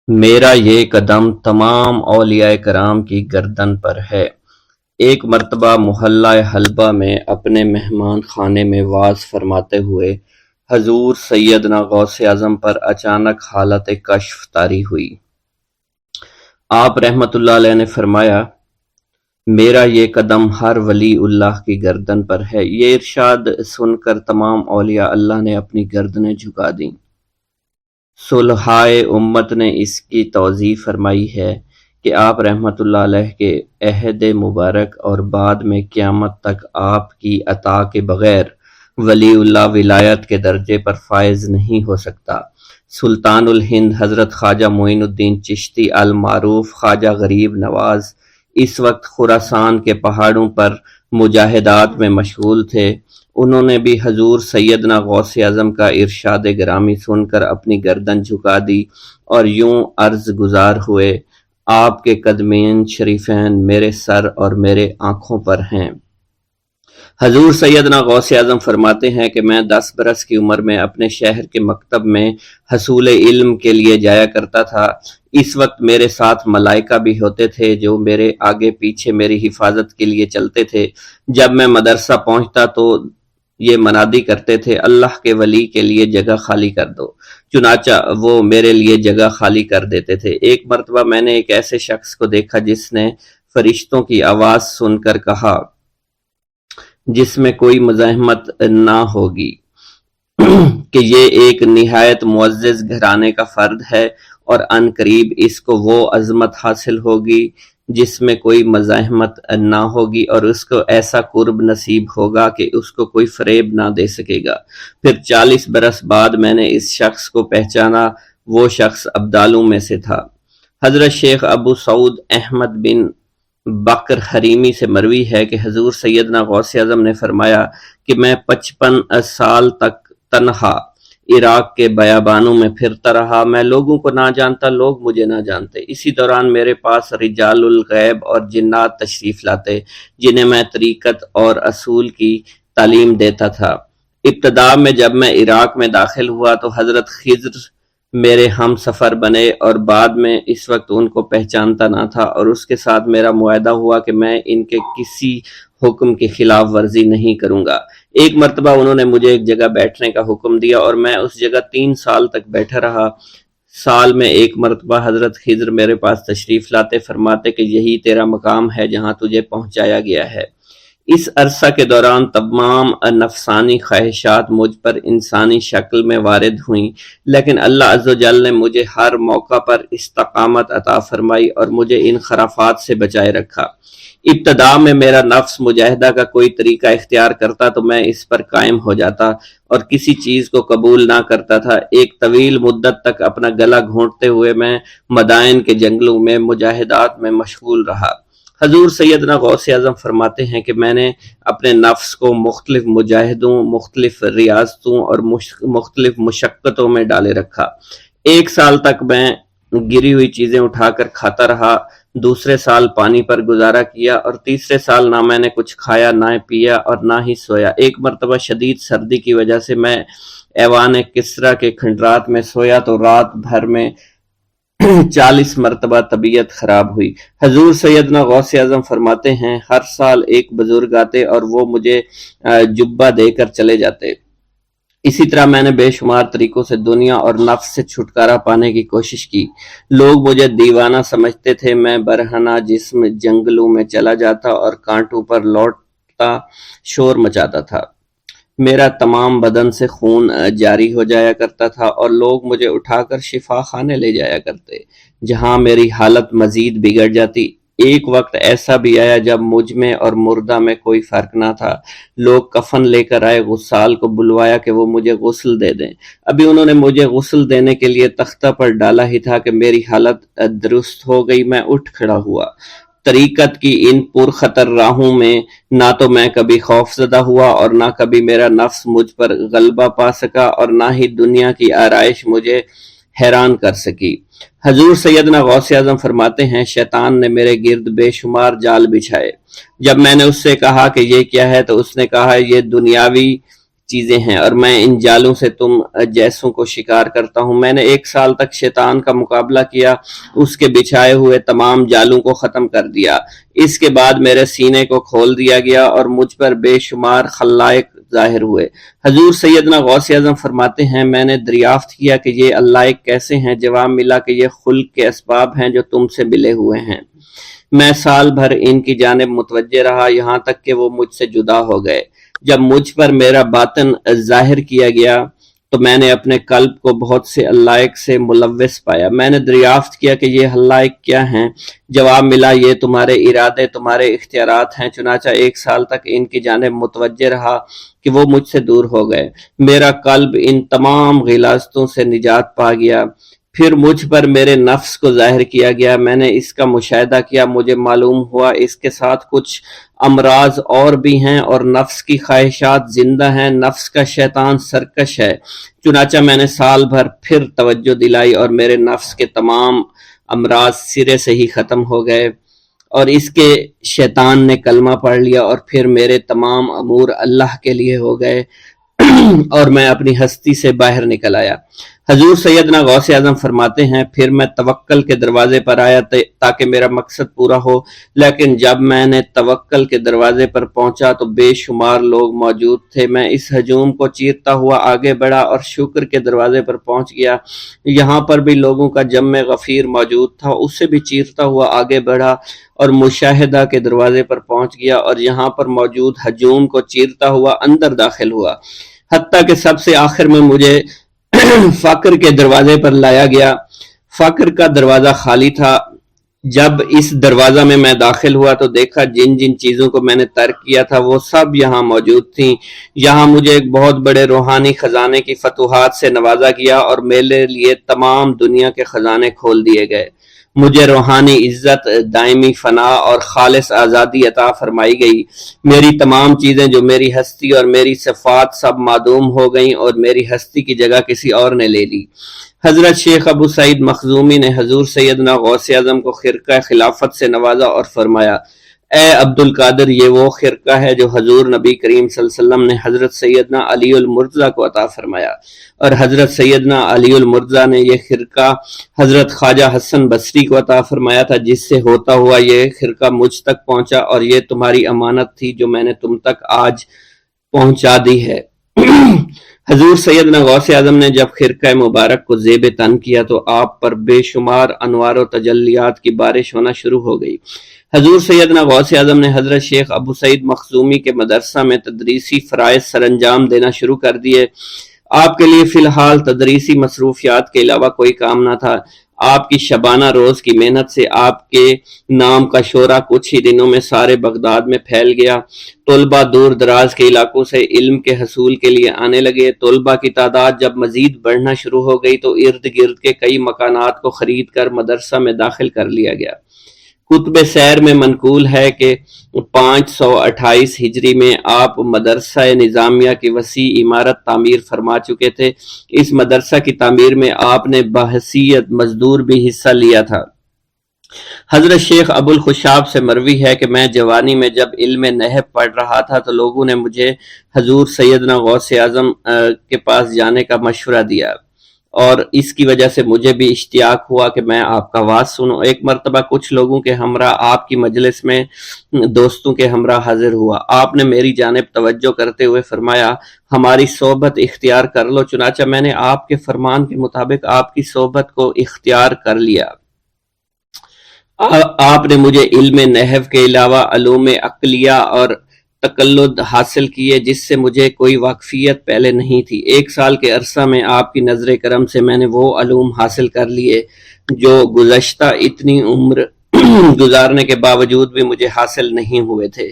میرا یہ قدم تمام اولیاء کرام کی گردن پر ہے۔ ایک مرتبہ محلہ حلبہ میں اپنے مہمان خانے میں وعظ فرماتے ہوئے حضور سیدنا غوث اعظم پر اچانک حالت کشف طاری ہوئی۔ آپ رحمت اللہ علیہ نے فرمایا، میرا یہ قدم ہر ولی اللہ کی گردن پر ہے۔ یہ ارشاد سن کر تمام اولیاء اللہ نے اپنی گردنیں جھکا دیں۔ صلحائے امت نے اس کی توضیح فرمائی ہے کہ آپ رحمت اللہ علیہ کے عہد مبارک اور بعد میں قیامت تک آپ کی عطا کے بغیر ولی اللہ ولایت کے درجے پر فائز نہیں ہو سکتا۔ سلطان الہند حضرت خواجہ معین الدین چشتی المعروف خواجہ غریب نواز اس وقت خراسان کے پہاڑوں پر مجاہدات میں مشغول تھے۔ انہوں نے بھی حضور سیدنا غوث اعظم کا ارشاد گرامی سن کر اپنی گردن جھکا دی اور یوں عرض گزار ہوئے، آپ کے قدمین شریفین میرے سر اور میرے آنکھوں پر ہیں۔ حضور سیدنا غوث اعظم فرماتے ہیں کہ میں 10 برس کی عمر میں اپنے شہر کے مکتب میں حصول علم کے لیے جایا کرتا تھا۔ اس وقت میرے ساتھ ملائکہ بھی ہوتے تھے جو میرے آگے پیچھے میری حفاظت کے لیے چلتے تھے۔ جب میں مدرسہ پہنچتا تو یہ منادی کرتے تھے، اللہ کے ولی کے لیے جگہ خالی کر دو۔ چنانچہ وہ میرے لیے جگہ خالی کر دیتے تھے۔ ایک مرتبہ میں نے ایک ایسے شخص کو دیکھا جس نے فرشتوں کی آواز سن کر کہا، جس میں کوئی مزاحمت نہ ہوگی، کہ یہ ایک نہایت معزز گھرانے کا فرد ہے اور عن قریب اس کو وہ عظمت حاصل ہوگی جس میں کوئی مزاحمت نہ ہوگی، اور اس کو ایسا قرب نصیب ہوگا کہ اس کو کوئی فریب نہ دے سکے گا۔ پھر 40 برس بعد میں نے اس شخص کو پہچانا۔ وہ شخص ابدالوں میں سے تھا۔ حضرت شیخ ابو سعود احمد بن بکر حریمی سے مروی ہے کہ حضور سیدنا غوث اعظم نے فرمایا کہ میں 55 سال تک تنہا عراق کے بیابانوں میں پھرتا رہا۔ میں لوگوں کو نہ جانتا، لوگ مجھے نہ جانتے۔ اسی دوران میرے پاس رجال الغیب اور جنات تشریف لاتے جنہیں میں طریقت اور اصول کی تعلیم دیتا تھا۔ ابتدا میں جب میں عراق میں داخل ہوا تو حضرت خضر میرے ہم سفر بنے، اور بعد میں اس وقت ان کو پہچانتا نہ تھا، اور اس کے ساتھ میرا معاہدہ ہوا کہ میں ان کے کسی حکم کی خلاف ورزی نہیں کروں گا۔ ایک مرتبہ انہوں نے مجھے ایک جگہ بیٹھنے کا حکم دیا اور میں اس جگہ 3 سال تک بیٹھا رہا۔ سال میں ایک مرتبہ حضرت خضر میرے پاس تشریف لاتے، فرماتے کہ یہی تیرا مقام ہے جہاں تجھے پہنچایا گیا ہے۔ اس عرصہ کے دوران تمام نفسانی خواہشات مجھ پر انسانی شکل میں وارد ہوئیں، لیکن اللہ عز و جل نے مجھے ہر موقع پر استقامت عطا فرمائی اور مجھے ان خرافات سے بچائے رکھا۔ ابتدا میں میرا نفس مجاہدہ کا کوئی طریقہ اختیار کرتا تو میں اس پر قائم ہو جاتا اور کسی چیز کو قبول نہ کرتا تھا۔ ایک طویل مدت تک اپنا گلا گھونٹتے ہوئے میں مدائن کے جنگلوں میں مجاہدات میں مشغول رہا۔ حضور سیدنا غوث اعظم فرماتے ہیں کہ میں نے اپنے نفس کو مختلف مجاہدوں، مختلف ریاضتوں اور مختلف مشقتوں میں ڈالے رکھا۔ 1 سال تک میں گری ہوئی چیزیں اٹھا کر کھاتا رہا، دوسرے سال پانی پر گزارا کیا، اور تیسرے سال نہ میں نے کچھ کھایا، نہ پیا اور نہ ہی سویا۔ ایک مرتبہ شدید سردی کی وجہ سے میں ایوان کسریٰ کے کھنڈرات میں سویا تو رات بھر میں 40 مرتبہ طبیعت خراب ہوئی۔ حضور سیدنا غوث اعظم فرماتے ہیں، ہر سال ایک بزرگ آتے اور وہ مجھے جبہ دے کر چلے جاتے۔ اسی طرح میں نے بے شمار طریقوں سے دنیا اور نفس سے چھٹکارا پانے کی کوشش کی۔ لوگ مجھے دیوانہ سمجھتے تھے۔ میں برہنہ جسم جنگلوں میں چلا جاتا اور کانٹوں پر لوٹتا شور مچاتا تھا۔ میرا تمام بدن سے خون جاری ہو جایا کرتا تھا اور لوگ مجھے اٹھا کر شفا خانے لے جایا کرتے، جہاں میری حالت مزید بگڑ جاتی۔ ایک وقت ایسا بھی آیا جب مجھ میں اور مردہ میں کوئی فرق نہ تھا۔ لوگ کفن لے کر آئے، غسال کو بلوایا کہ وہ مجھے غسل دے دیں۔ ابھی انہوں نے مجھے غسل دینے کے لیے تختہ پر ڈالا ہی تھا کہ میری حالت درست ہو گئی۔ میں اٹھ کھڑا ہوا۔ طریقت کی ان پرخطر راہوں میں نہ تو میں کبھی خوف زدہ ہوا اور نہ کبھی میرا نفس مجھ پر غلبہ پا سکا، اور نہ ہی دنیا کی آرائش مجھے حیران کر سکی۔ حضور سیدنا غوث اعظم فرماتے ہیں، شیطان نے میرے گرد بے شمار جال بچھائے۔ جب میں نے اس سے کہا کہ یہ کیا ہے تو اس نے کہا، یہ دنیاوی چیزیں ہیں اور میں ان جالوں سے تم جیسوں کو شکار کرتا ہوں۔ میں نے 1 سال تک شیطان کا مقابلہ کیا، اس کے بچھائے ہوئے تمام جالوں کو ختم کر دیا۔ اس کے بعد میرے سینے کو کھول دیا گیا اور مجھ پر بے شمار خلائق ظاہر ہوئے۔ حضور سیدنا غوث اعظم فرماتے ہیں میں نے دریافت کیا کہ یہ اللہ کیسے ہیں؟ جواب ملا کہ یہ خلق کے اسباب ہیں جو تم سے ملے ہوئے ہیں۔ میں سال بھر ان کی جانب متوجہ رہا یہاں تک کہ وہ مجھ سے جدا ہو گئے۔ جب مجھ پر میرا باطن ظاہر کیا گیا تو میں نے اپنے قلب کو بہت سے علائق سے ملوث پایا۔ میں نے دریافت کیا کہ یہ علائق کیا ہیں؟ جواب ملا یہ تمہارے ارادے، تمہارے اختیارات ہیں۔ چنانچہ 1 سال تک ان کی جانب متوجہ رہا کہ وہ مجھ سے دور ہو گئے۔ میرا قلب ان تمام غلاظتوں سے نجات پا گیا۔ پھر مجھ پر میرے نفس کو ظاہر کیا گیا، میں نے اس کا مشاہدہ کیا، مجھے معلوم ہوا اس کے ساتھ کچھ امراض اور بھی ہیں اور نفس کی خواہشات زندہ ہیں، نفس کا شیطان سرکش ہے۔ چنانچہ میں نے سال بھر پھر توجہ دلائی اور میرے نفس کے تمام امراض سرے سے ہی ختم ہو گئے اور اس کے شیطان نے کلمہ پڑھ لیا اور پھر میرے تمام امور اللہ کے لیے ہو گئے اور میں اپنی ہستی سے باہر نکل آیا۔ حضور سیدنا غوث اعظم فرماتے ہیں پھر میں توکل کے دروازے پر آیا تاکہ میرا مقصد پورا ہو، لیکن جب میں نے توکل کے دروازے پر پہنچا تو بے شمار لوگ موجود تھے۔ میں اس ہجوم کو چیرتا ہوا آگے بڑھا اور شکر کے دروازے پر پہنچ گیا، یہاں پر بھی لوگوں کا جمع غفیر موجود تھا، اس سے بھی چیرتا ہوا آگے بڑھا اور مشاہدہ کے دروازے پر پہنچ گیا اور یہاں پر موجود ہجوم کو چیرتا ہوا اندر داخل ہوا، حتیٰ کہ سب سے آخر میں مجھے فقر کے دروازے پر لایا گیا۔ فقر کا دروازہ خالی تھا۔ جب اس دروازہ میں داخل ہوا تو دیکھا جن جن چیزوں کو میں نے ترک کیا تھا وہ سب یہاں موجود تھیں۔ یہاں مجھے ایک بہت بڑے روحانی خزانے کی فتوحات سے نوازا گیا اور میرے لیے تمام دنیا کے خزانے کھول دیے گئے۔ مجھے روحانی عزت، دائمی فنا اور خالص آزادی عطا فرمائی گئی۔ میری تمام چیزیں جو میری ہستی اور میری صفات سب معدوم ہو گئیں اور میری ہستی کی جگہ کسی اور نے لے لی۔ حضرت شیخ ابو سعید مخزومی نے حضور سیدنا غوث اعظم کو خرقہ خلافت سے نوازا اور فرمایا اے عبد القادر، یہ وہ خرقہ ہے جو حضور نبی کریم صلی اللہ علیہ وسلم نے حضرت سیدنا علی المرتضیٰ کو عطا فرمایا، اور حضرت سیدنا علی المرتضیٰ نے یہ خرقہ حضرت خواجہ حسن بصری کو عطا فرمایا تھا، جس سے ہوتا ہوا یہ خرقہ مجھ تک پہنچا، اور یہ تمہاری امانت تھی جو میں نے تم تک آج پہنچا دی ہے۔ حضور سیدنا غوث اعظم نے جب خرقہ مبارک کو زیب تن کیا تو آپ پر بے شمار انوار و تجلیات کی بارش ہونا شروع ہو گئی۔ حضور سیدنا غوث اعظم نے حضرت شیخ ابو سعید مخزومی کے مدرسہ میں تدریسی فرائض سر انجام دینا شروع کر دیے۔ آپ کے لیے فی الحال تدریسی مصروفیات کے علاوہ کوئی کام نہ تھا۔ آپ کی شبانہ روز کی محنت سے آپ کے نام کا شعرہ کچھ ہی دنوں میں سارے بغداد میں پھیل گیا۔ طلبہ دور دراز کے علاقوں سے علم کے حصول کے لیے آنے لگے۔ طلبہ کی تعداد جب مزید بڑھنا شروع ہو گئی تو ارد گرد کے کئی مکانات کو خرید کر مدرسہ میں داخل کر لیا گیا۔ کتب سیر میں منقول ہے کہ 528 ہجری میں آپ مدرسہ نظامیہ کی وسیع عمارت تعمیر فرما چکے تھے۔ اس مدرسہ کی تعمیر میں آپ نے بحیثیت مزدور بھی حصہ لیا تھا۔ حضرت شیخ ابو الخشاب سے مروی ہے کہ میں جوانی میں جب علم نحو پڑھ رہا تھا تو لوگوں نے مجھے حضور سیدنا غوث اعظم کے پاس جانے کا مشورہ دیا، اور اس کی وجہ سے مجھے بھی اشتیاق ہوا کہ میں آپ کا واز سنوں۔ ایک مرتبہ کچھ لوگوں کے ہمراہ آپ کی مجلس میں دوستوں کے ہمراہ حاضر ہوا۔ آپ نے میری جانب توجہ کرتے ہوئے فرمایا ہماری صحبت اختیار کر لو۔ چنانچہ میں نے آپ کے فرمان کے مطابق آپ کی صحبت کو اختیار کر لیا۔ آپ نے مجھے علم نحو کے علاوہ علوم عقلیہ اور تقلد حاصل کیے جس سے مجھے کوئی واقفیت پہلے نہیں تھی۔ 1 سال کے عرصہ میں آپ کی نظر کرم سے میں نے وہ علوم حاصل کر لیے جو گزشتہ اتنی عمر گزارنے کے باوجود بھی مجھے حاصل نہیں ہوئے تھے۔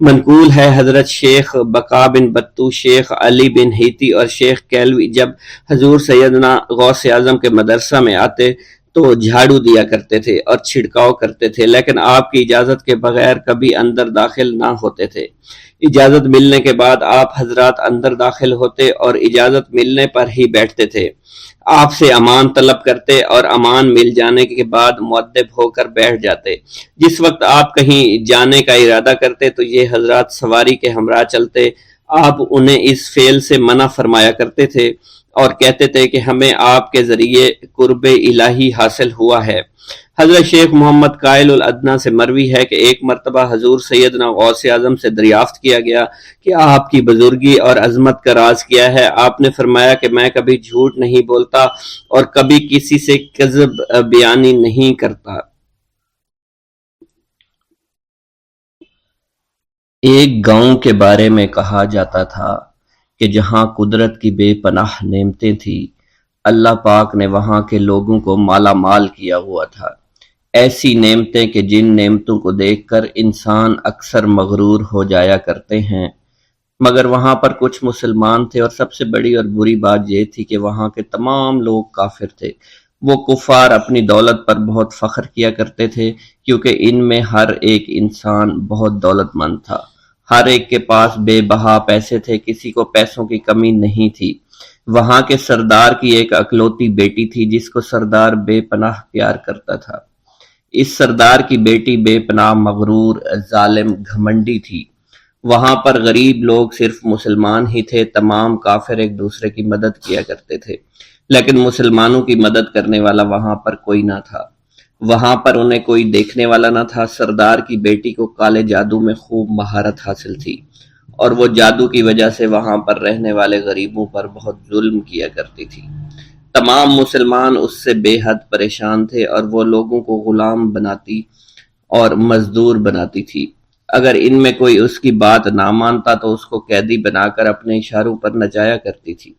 منقول ہے حضرت شیخ بقا بن بطو، شیخ علی بن ہیتی اور شیخ کیلوی جب حضور سیدنا غوث اعظم کے مدرسہ میں آتے تو جھاڑو دیا کرتے تھے اور چھڑکاؤ کرتے تھے، لیکن آپ کی اجازت کے بغیر کبھی اندر داخل نہ ہوتے تھے۔ اجازت ملنے کے بعد آپ حضرات اندر داخل ہوتے اور اجازت ملنے پر ہی بیٹھتے تھے۔ آپ سے امان طلب کرتے اور امان مل جانے کے بعد مؤدب ہو کر بیٹھ جاتے۔ جس وقت آپ کہیں جانے کا ارادہ کرتے تو یہ حضرات سواری کے ہمراہ چلتے۔ آپ انہیں اس فعل سے منع فرمایا کرتے تھے اور کہتے تھے کہ ہمیں آپ کے ذریعے قرب الہی حاصل ہوا ہے۔ حضرت شیخ محمد قائل الادنیٰ سے مروی ہے کہ ایک مرتبہ حضور سیدنا غوث اعظم سے دریافت کیا گیا کہ آپ کی بزرگی اور عظمت کا راز کیا ہے؟ آپ نے فرمایا کہ میں کبھی جھوٹ نہیں بولتا اور کبھی کسی سے کذب بیانی نہیں کرتا۔ ایک گاؤں کے بارے میں کہا جاتا تھا کہ جہاں قدرت کی بے پناہ نعمتیں تھیں، اللہ پاک نے وہاں کے لوگوں کو مالا مال کیا ہوا تھا۔ ایسی نعمتیں کہ جن نعمتوں کو دیکھ کر انسان اکثر مغرور ہو جایا کرتے ہیں، مگر وہاں پر کچھ مسلمان تھے، اور سب سے بڑی اور بری بات یہ تھی کہ وہاں کے تمام لوگ کافر تھے۔ وہ کفار اپنی دولت پر بہت فخر کیا کرتے تھے، کیونکہ ان میں ہر ایک انسان بہت دولت مند تھا، ہر ایک کے پاس بے بہا پیسے تھے، کسی کو پیسوں کی کمی نہیں تھی۔ وہاں کے سردار کی ایک اکلوتی بیٹی تھی جس کو سردار بے پناہ پیار کرتا تھا۔ اس سردار کی بیٹی بے پناہ مغرور، ظالم، گھمنڈی تھی۔ وہاں پر غریب لوگ صرف مسلمان ہی تھے، تمام کافر ایک دوسرے کی مدد کیا کرتے تھے، لیکن مسلمانوں کی مدد کرنے والا وہاں پر کوئی نہ تھا۔ وہاں پر انہیں کوئی دیکھنے والا نہ تھا۔ سردار کی بیٹی کو کالے جادو میں خوب مہارت حاصل تھی، اور وہ جادو کی وجہ سے وہاں پر رہنے والے غریبوں پر بہت ظلم کیا کرتی تھی۔ تمام مسلمان اس سے بے حد پریشان تھے، اور وہ لوگوں کو غلام بناتی اور مزدور بناتی تھی۔ اگر ان میں کوئی اس کی بات نہ مانتا تو اس کو قیدی بنا کر اپنے اشاروں پر نچایا کرتی تھی۔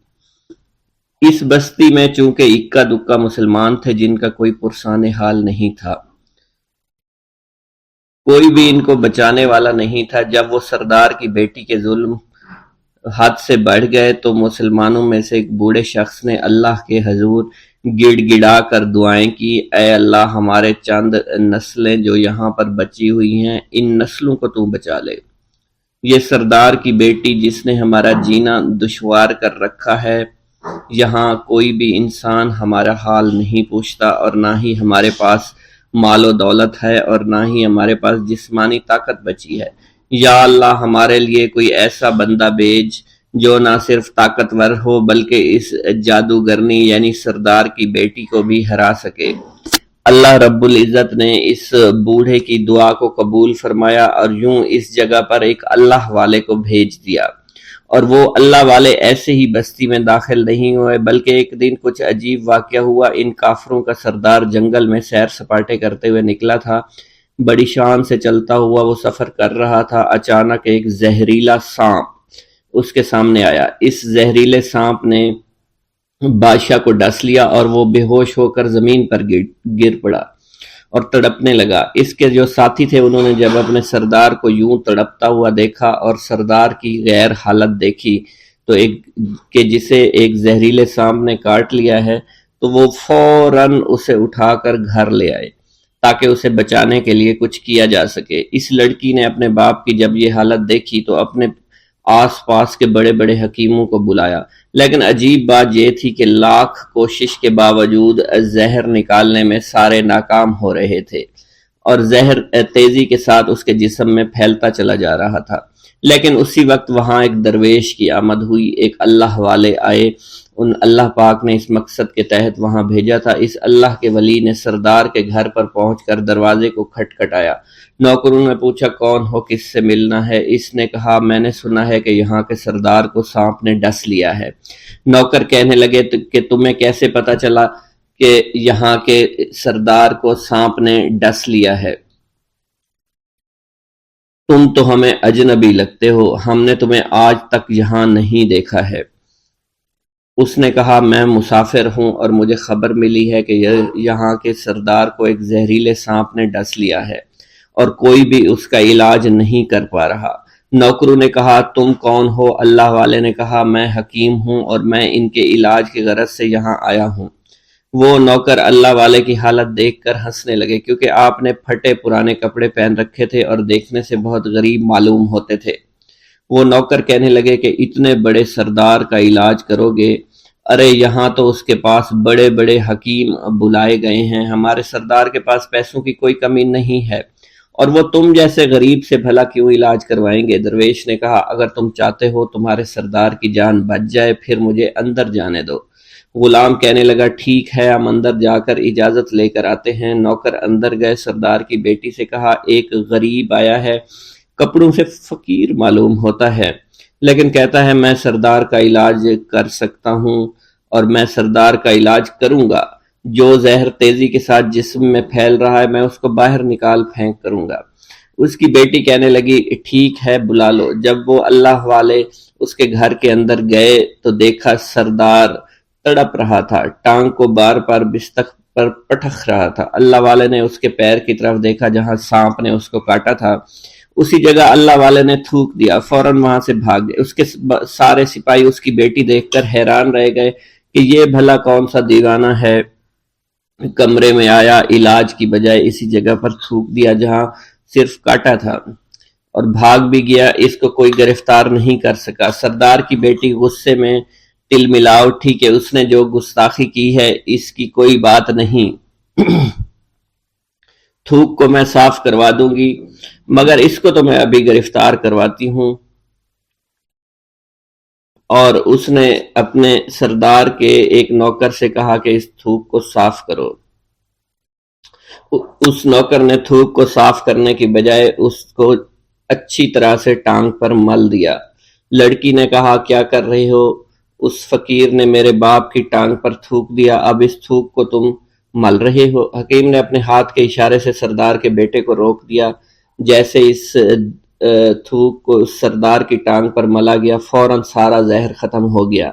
اس بستی میں چونکہ اکا دکا مسلمان تھے جن کا کوئی پرسان حال نہیں تھا، کوئی بھی ان کو بچانے والا نہیں تھا۔ جب وہ سردار کی بیٹی کے ظلم حد سے بڑھ گئے تو مسلمانوں میں سے ایک بوڑھے شخص نے اللہ کے حضور گڑ گڑا کر دعائیں کی، اے اللہ، ہمارے چند نسلیں جو یہاں پر بچی ہوئی ہیں، ان نسلوں کو تو بچا لے۔ یہ سردار کی بیٹی جس نے ہمارا جینا دشوار کر رکھا ہے، یہاں کوئی بھی انسان ہمارا حال نہیں پوچھتا، اور نہ ہی ہمارے پاس مال و دولت ہے، اور نہ ہی ہمارے پاس جسمانی طاقت بچی ہے۔ یا اللہ، ہمارے لیے کوئی ایسا بندہ بھیج جو نہ صرف طاقتور ہو بلکہ اس جادوگرنی یعنی سردار کی بیٹی کو بھی ہرا سکے۔ اللہ رب العزت نے اس بوڑھے کی دعا کو قبول فرمایا، اور یوں اس جگہ پر ایک اللہ والے کو بھیج دیا، اور وہ اللہ والے ایسے ہی بستی میں داخل نہیں ہوئے، بلکہ ایک دن کچھ عجیب واقعہ ہوا۔ ان کافروں کا سردار جنگل میں سیر سپاٹے کرتے ہوئے نکلا تھا، بڑی شان سے چلتا ہوا وہ سفر کر رہا تھا۔ اچانک ایک زہریلا سانپ اس کے سامنے آیا۔ اس زہریلے سانپ نے بادشاہ کو ڈس لیا، اور وہ بے ہوش ہو کر زمین پر گر پڑا اور تڑپنے لگا۔ اس کے جو ساتھی تھے انہوں نے جب اپنے سردار کو یوں تڑپتا ہوا دیکھا اور سردار کی غیر حالت دیکھی تو کہ جسے ایک زہریلے سانپ نے کاٹ لیا ہے، تو وہ فوراً اسے اٹھا کر گھر لے آئے تاکہ اسے بچانے کے لیے کچھ کیا جا سکے۔ اس لڑکی نے اپنے باپ کی جب یہ حالت دیکھی تو اپنے آس پاس کے بڑے بڑے حکیموں کو بلایا، لیکن عجیب بات یہ تھی کہ لاکھ کوشش کے باوجود زہر نکالنے میں سارے ناکام ہو رہے تھے، اور زہر تیزی کے ساتھ اس کے جسم میں پھیلتا چلا جا رہا تھا۔ لیکن اسی وقت وہاں ایک درویش کی آمد ہوئی، ایک اللہ والے آئے، ان اللہ پاک نے اس مقصد کے تحت وہاں بھیجا تھا۔ اس اللہ کے ولی نے سردار کے گھر پر پہنچ کر دروازے کو کھٹکھٹایا۔ نوکروں نے پوچھا کون ہو، کس سے ملنا ہے؟ اس نے کہا میں نے سنا ہے کہ یہاں کے سردار کو سانپ نے ڈس لیا ہے۔ نوکر کہنے لگے کہ تمہیں کیسے پتا چلا کہ یہاں کے سردار کو سانپ نے ڈس لیا ہے؟ تم تو ہمیں اجنبی لگتے ہو، ہم نے تمہیں آج تک یہاں نہیں دیکھا ہے۔ اس نے کہا میں مسافر ہوں اور مجھے خبر ملی ہے کہ یہاں کے سردار کو ایک زہریلے سانپ نے ڈس لیا ہے اور کوئی بھی اس کا علاج نہیں کر پا رہا۔ نوکروں نے کہا تم کون ہو؟ اللہ والے نے کہا میں حکیم ہوں اور میں ان کے علاج کی غرض سے یہاں آیا ہوں۔ وہ نوکر اللہ والے کی حالت دیکھ کر ہنسنے لگے، کیونکہ آپ نے پھٹے پرانے کپڑے پہن رکھے تھے اور دیکھنے سے بہت غریب معلوم ہوتے تھے۔ وہ نوکر کہنے لگے کہ اتنے بڑے سردار کا علاج کرو گے؟ ارے یہاں تو اس کے پاس بڑے بڑے حکیم بلائے گئے ہیں، ہمارے سردار کے پاس پیسوں کی کوئی کمی نہیں ہے، اور وہ تم جیسے غریب سے بھلا کیوں علاج کروائیں گے؟ درویش نے کہا اگر تم چاہتے ہو تمہارے سردار کی جان بچ جائے پھر مجھے اندر جانے دو۔ غلام کہنے لگا ٹھیک ہے ہم اندر جا کر اجازت لے کر آتے ہیں۔ نوکر اندر گئے، سردار کی بیٹی سے کہا ایک غریب آیا ہے، کپڑوں سے فقیر معلوم ہوتا ہے لیکن کہتا ہے میں سردار کا علاج کر سکتا ہوں اور میں سردار کا علاج کروں گا۔ جو زہر تیزی کے ساتھ جسم میں پھیل رہا ہے میں اس کو باہر نکال پھینک کروں گا۔ اس کی بیٹی کہنے لگی ٹھیک ہے بلا لو۔ جب وہ اللہ والے اس کے گھر کے اندر گئے تو دیکھا سردار تڑپ رہا تھا، ٹانگ کو بار بار بستر پر پٹخ رہا تھا۔ اللہ والے نے اس کے پیر کی طرف دیکھا جہاں سانپ نے اس کو کاٹا تھا، اسی جگہ اللہ والے نے تھوک دیا، فوراً وہاں سے بھاگ گئے۔ اس کے سارے سپاہی اس کی بیٹی دیکھ کر حیران رہ گئے کہ یہ بھلا کون سا دیوانہ ہے، کمرے میں آیا، علاج کی بجائے اسی جگہ پر تھوک دیا جہاں صرف کاٹا تھا اور بھاگ بھی گیا، اس کو کوئی گرفتار نہیں کر سکا۔ سردار کی بیٹی غصے میں تل ملا اٹھی کہ اس نے جو گستاخی کی ہے اس کی کوئی بات نہیں، تھوک کو میں صاف کروا دوں گی مگر اس کو تو میں ابھی گرفتار کرواتی ہوں۔ اور اس نے اپنے سردار کے ایک نوکر سے کہا کہ اس تھوک کو صاف کرو۔ اس نوکر نے تھوک کو صاف کرنے کی بجائے اس کو اچھی طرح سے ٹانگ پر مل دیا۔ لڑکی نے کہا کیا کر رہی ہو؟ اس فقیر نے میرے باپ کی ٹانگ پر تھوک دیا، اب اس تھوک کو تم مل رہے ہو۔ حکیم نے اپنے ہاتھ کے اشارے سے سردار کے بیٹے کو روک دیا۔ جیسے اس تھوک کو سردار کی ٹانگ پر ملا گیا فوراً سارا زہر ختم ہو گیا۔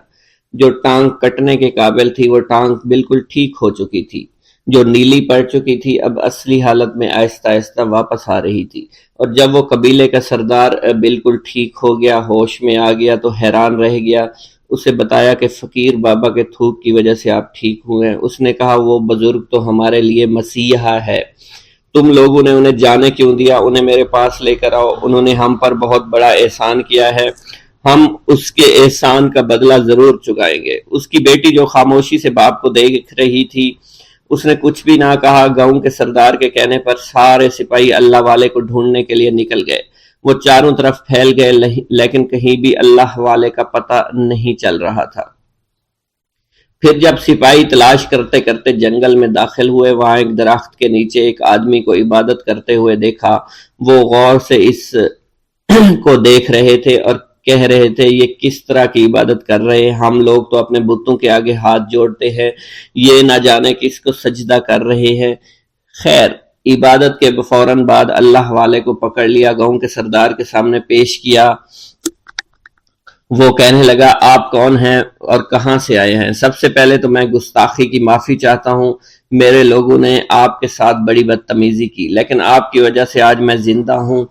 جو ٹانگ کٹنے کے قابل تھی وہ ٹانگ بالکل ٹھیک ہو چکی تھی، جو نیلی پڑ چکی تھی اب اصلی حالت میں آہستہ آہستہ واپس آ رہی تھی۔ اور جب وہ قبیلے کا سردار بالکل ٹھیک ہو گیا، ہوش میں آ گیا تو حیران رہ گیا۔ اسے بتایا کہ فقیر بابا کے تھوک کی وجہ سے آپ ٹھیک ہوئے ہیں۔ اس نے کہا وہ بزرگ تو ہمارے لیے مسیحا ہے، تم لوگوں نے انہیں جانے کیوں دیا؟ انہیں میرے پاس لے کر آؤ، انہوں نے ہم پر بہت بڑا احسان کیا ہے، ہم اس کے احسان کا بدلہ ضرور چکائیں گے۔ اس کی بیٹی جو خاموشی سے باپ کو دیکھ رہی تھی اس نے کچھ بھی نہ کہا۔ گاؤں کے سردار کے کہنے پر سارے سپاہی اللہ والے کو ڈھونڈنے کے لیے نکل گئے۔ وہ چاروں طرف پھیل گئے لیکن کہیں بھی اللہ والے کا پتہ نہیں چل رہا تھا۔ پھر جب سپاہی تلاش کرتے کرتے جنگل میں داخل ہوئے، وہاں ایک درخت کے نیچے ایک آدمی کو عبادت کرتے ہوئے دیکھا۔ وہ غور سے اس کو دیکھ رہے تھے اور کہہ رہے تھے یہ کس طرح کی عبادت کر رہے ہیں؟ ہم لوگ تو اپنے بتوں کے آگے ہاتھ جوڑتے ہیں، یہ نہ جانے کس کو سجدہ کر رہے ہیں۔ خیر، عبادت کے فوراً بعد اللہ والے کو پکڑ لیا، گاؤں کے سردار کے سامنے پیش کیا۔ وہ کہنے لگا آپ کون ہیں اور کہاں سے آئے ہیں؟ سب سے پہلے تو میں گستاخی کی معافی چاہتا ہوں، میرے لوگوں نے آپ کے ساتھ بڑی بدتمیزی کی لیکن آپ کی وجہ سے آج میں زندہ ہوں۔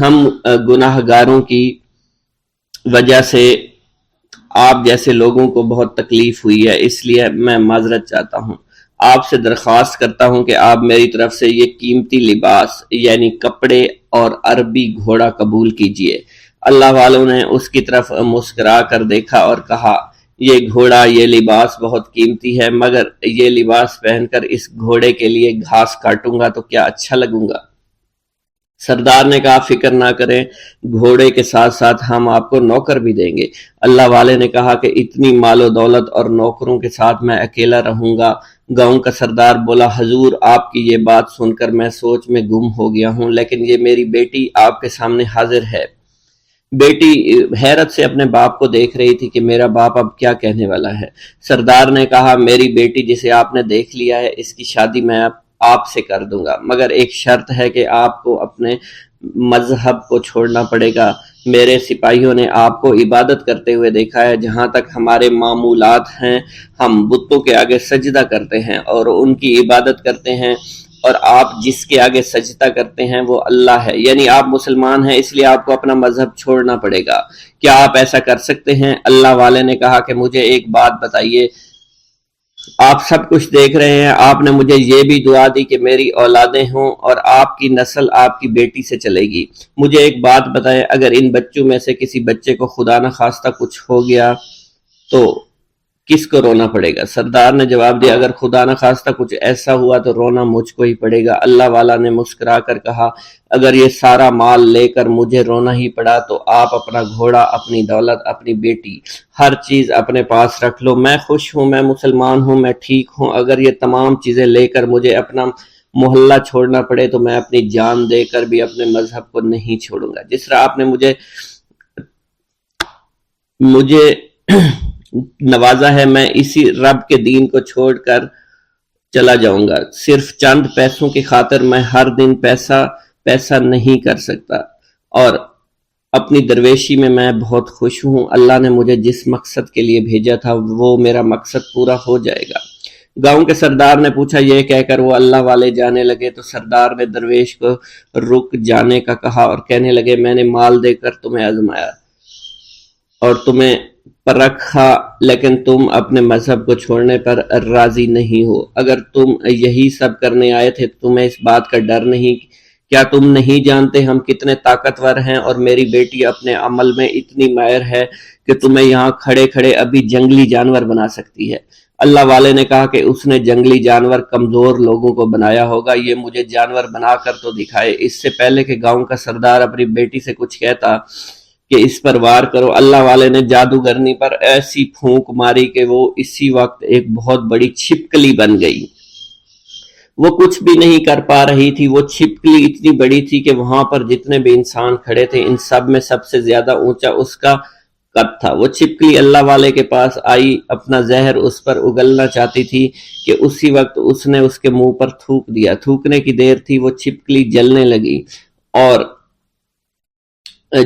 ہم گناہ گاروں کی وجہ سے آپ جیسے لوگوں کو بہت تکلیف ہوئی ہے، اس لیے میں معذرت چاہتا ہوں۔ آپ سے درخواست کرتا ہوں کہ آپ میری طرف سے یہ قیمتی لباس یعنی کپڑے اور عربی گھوڑا قبول کیجئے۔ اللہ والوں نے اس کی طرف مسکرا کر دیکھا اور کہا یہ گھوڑا، یہ لباس بہت قیمتی ہے مگر یہ لباس پہن کر اس گھوڑے کے لیے گھاس کاٹوں گا تو کیا اچھا لگوں گا؟ سردار نے کہا فکر نہ کریں، گھوڑے کے ساتھ ساتھ ہم آپ کو نوکر بھی دیں گے۔ اللہ والے نے کہا کہ اتنی مال و دولت اور نوکروں کے ساتھ میں اکیلا رہوں گا؟ گاؤں کا سردار بولا حضور آپ کی یہ بات سن کر میں سوچ میں گم ہو گیا ہوں، لیکن یہ میری بیٹی آپ کے سامنے حاضر ہے۔ بیٹی حیرت سے اپنے باپ کو دیکھ رہی تھی کہ میرا باپ اب کیا کہنے والا ہے۔ سردار نے کہا میری بیٹی جسے آپ نے دیکھ لیا ہے اس کی شادی میں آپ سے کر دوں گا مگر ایک شرط ہے کہ آپ کو اپنے مذہب کو چھوڑنا پڑے گا۔ میرے سپاہیوں نے آپ کو عبادت کرتے ہوئے دیکھا ہے، جہاں تک ہمارے معمولات ہیں ہم بتوں کے آگے سجدہ کرتے ہیں اور ان کی عبادت کرتے ہیں، اور آپ جس کے آگے سجدہ کرتے ہیں وہ اللہ ہے، یعنی آپ مسلمان ہیں، اس لیے آپ کو اپنا مذہب چھوڑنا پڑے گا۔ کیا آپ ایسا کر سکتے ہیں؟ اللہ والے نے کہا کہ مجھے ایک بات بتائیے، آپ سب کچھ دیکھ رہے ہیں، آپ نے مجھے یہ بھی دعا دی کہ میری اولادیں ہوں اور آپ کی نسل آپ کی بیٹی سے چلے گی۔ مجھے ایک بات بتائیں، اگر ان بچوں میں سے کسی بچے کو خدا نخواستہ کچھ ہو گیا تو کس کو رونا پڑے گا؟ سردار نے جواب دیا اگر خدا نہ خواستہ کچھ ایسا ہوا تو رونا مجھ کو ہی پڑے گا۔ اللہ والا نے مسکرا کر کہا اگر یہ سارا مال لے کر مجھے رونا ہی پڑا تو آپ اپنا گھوڑا، اپنی دولت، اپنی بیٹی، ہر چیز اپنے پاس رکھ لو۔ میں خوش ہوں، میں مسلمان ہوں، میں ٹھیک ہوں۔ اگر یہ تمام چیزیں لے کر مجھے اپنا محلہ چھوڑنا پڑے تو میں اپنی جان دے کر بھی اپنے مذہب کو نہیں چھوڑوں گا۔ جس طرح آپ نے مجھے نوازا ہے، میں اسی رب کے دین کو چھوڑ کر چلا جاؤں گا۔ صرف چند پیسوں کی خاطر میں ہر دن پیسہ نہیں کر سکتا، اور اپنی درویشی میں بہت خوش ہوں۔ اللہ نے مجھے جس مقصد کے لیے بھیجا تھا وہ میرا مقصد پورا ہو جائے گا۔ گاؤں کے سردار نے پوچھا، یہ کہہ کر وہ اللہ والے جانے لگے تو سردار نے درویش کو رک جانے کا کہا اور کہنے لگے میں نے مال دے کر تمہیں آزمایا اور تمہیں پرکھا، لیکن تم اپنے مذہب کو چھوڑنے پر راضی نہیں ہو۔ اگر تم یہی سب کرنے آئے تھے تو تمہیں اس بات کا ڈر نہیں؟ کیا تم نہیں جانتے ہم کتنے طاقتور ہیں، اور میری بیٹی اپنے عمل میں اتنی ماہر ہے کہ تمہیں یہاں کھڑے کھڑے ابھی جنگلی جانور بنا سکتی ہے۔ اللہ والے نے کہا کہ اس نے جنگلی جانور کمزور لوگوں کو بنایا ہوگا، یہ مجھے جانور بنا کر تو دکھائے۔ اس سے پہلے کہ گاؤں کا سردار اپنی بیٹی سے کچھ کہتا کہ اس پر وار کرو، اللہ والے نے جادوگرنی پر ایسی پھونک ماری کہ وہ اسی وقت ایک بہت بڑی چھپکلی بن گئی۔ وہ کچھ بھی نہیں کر پا رہی تھی، وہ چھپکلی اتنی بڑی تھی کہ وہاں پر جتنے بھی انسان کھڑے تھے ان سب میں سب سے زیادہ اونچا اس کا قد تھا۔ وہ چھپکلی اللہ والے کے پاس آئی، اپنا زہر اس پر اگلنا چاہتی تھی کہ اسی وقت اس نے اس کے منہ پر تھوک دیا۔ تھوکنے کی دیر تھی وہ چھپکلی جلنے لگی، اور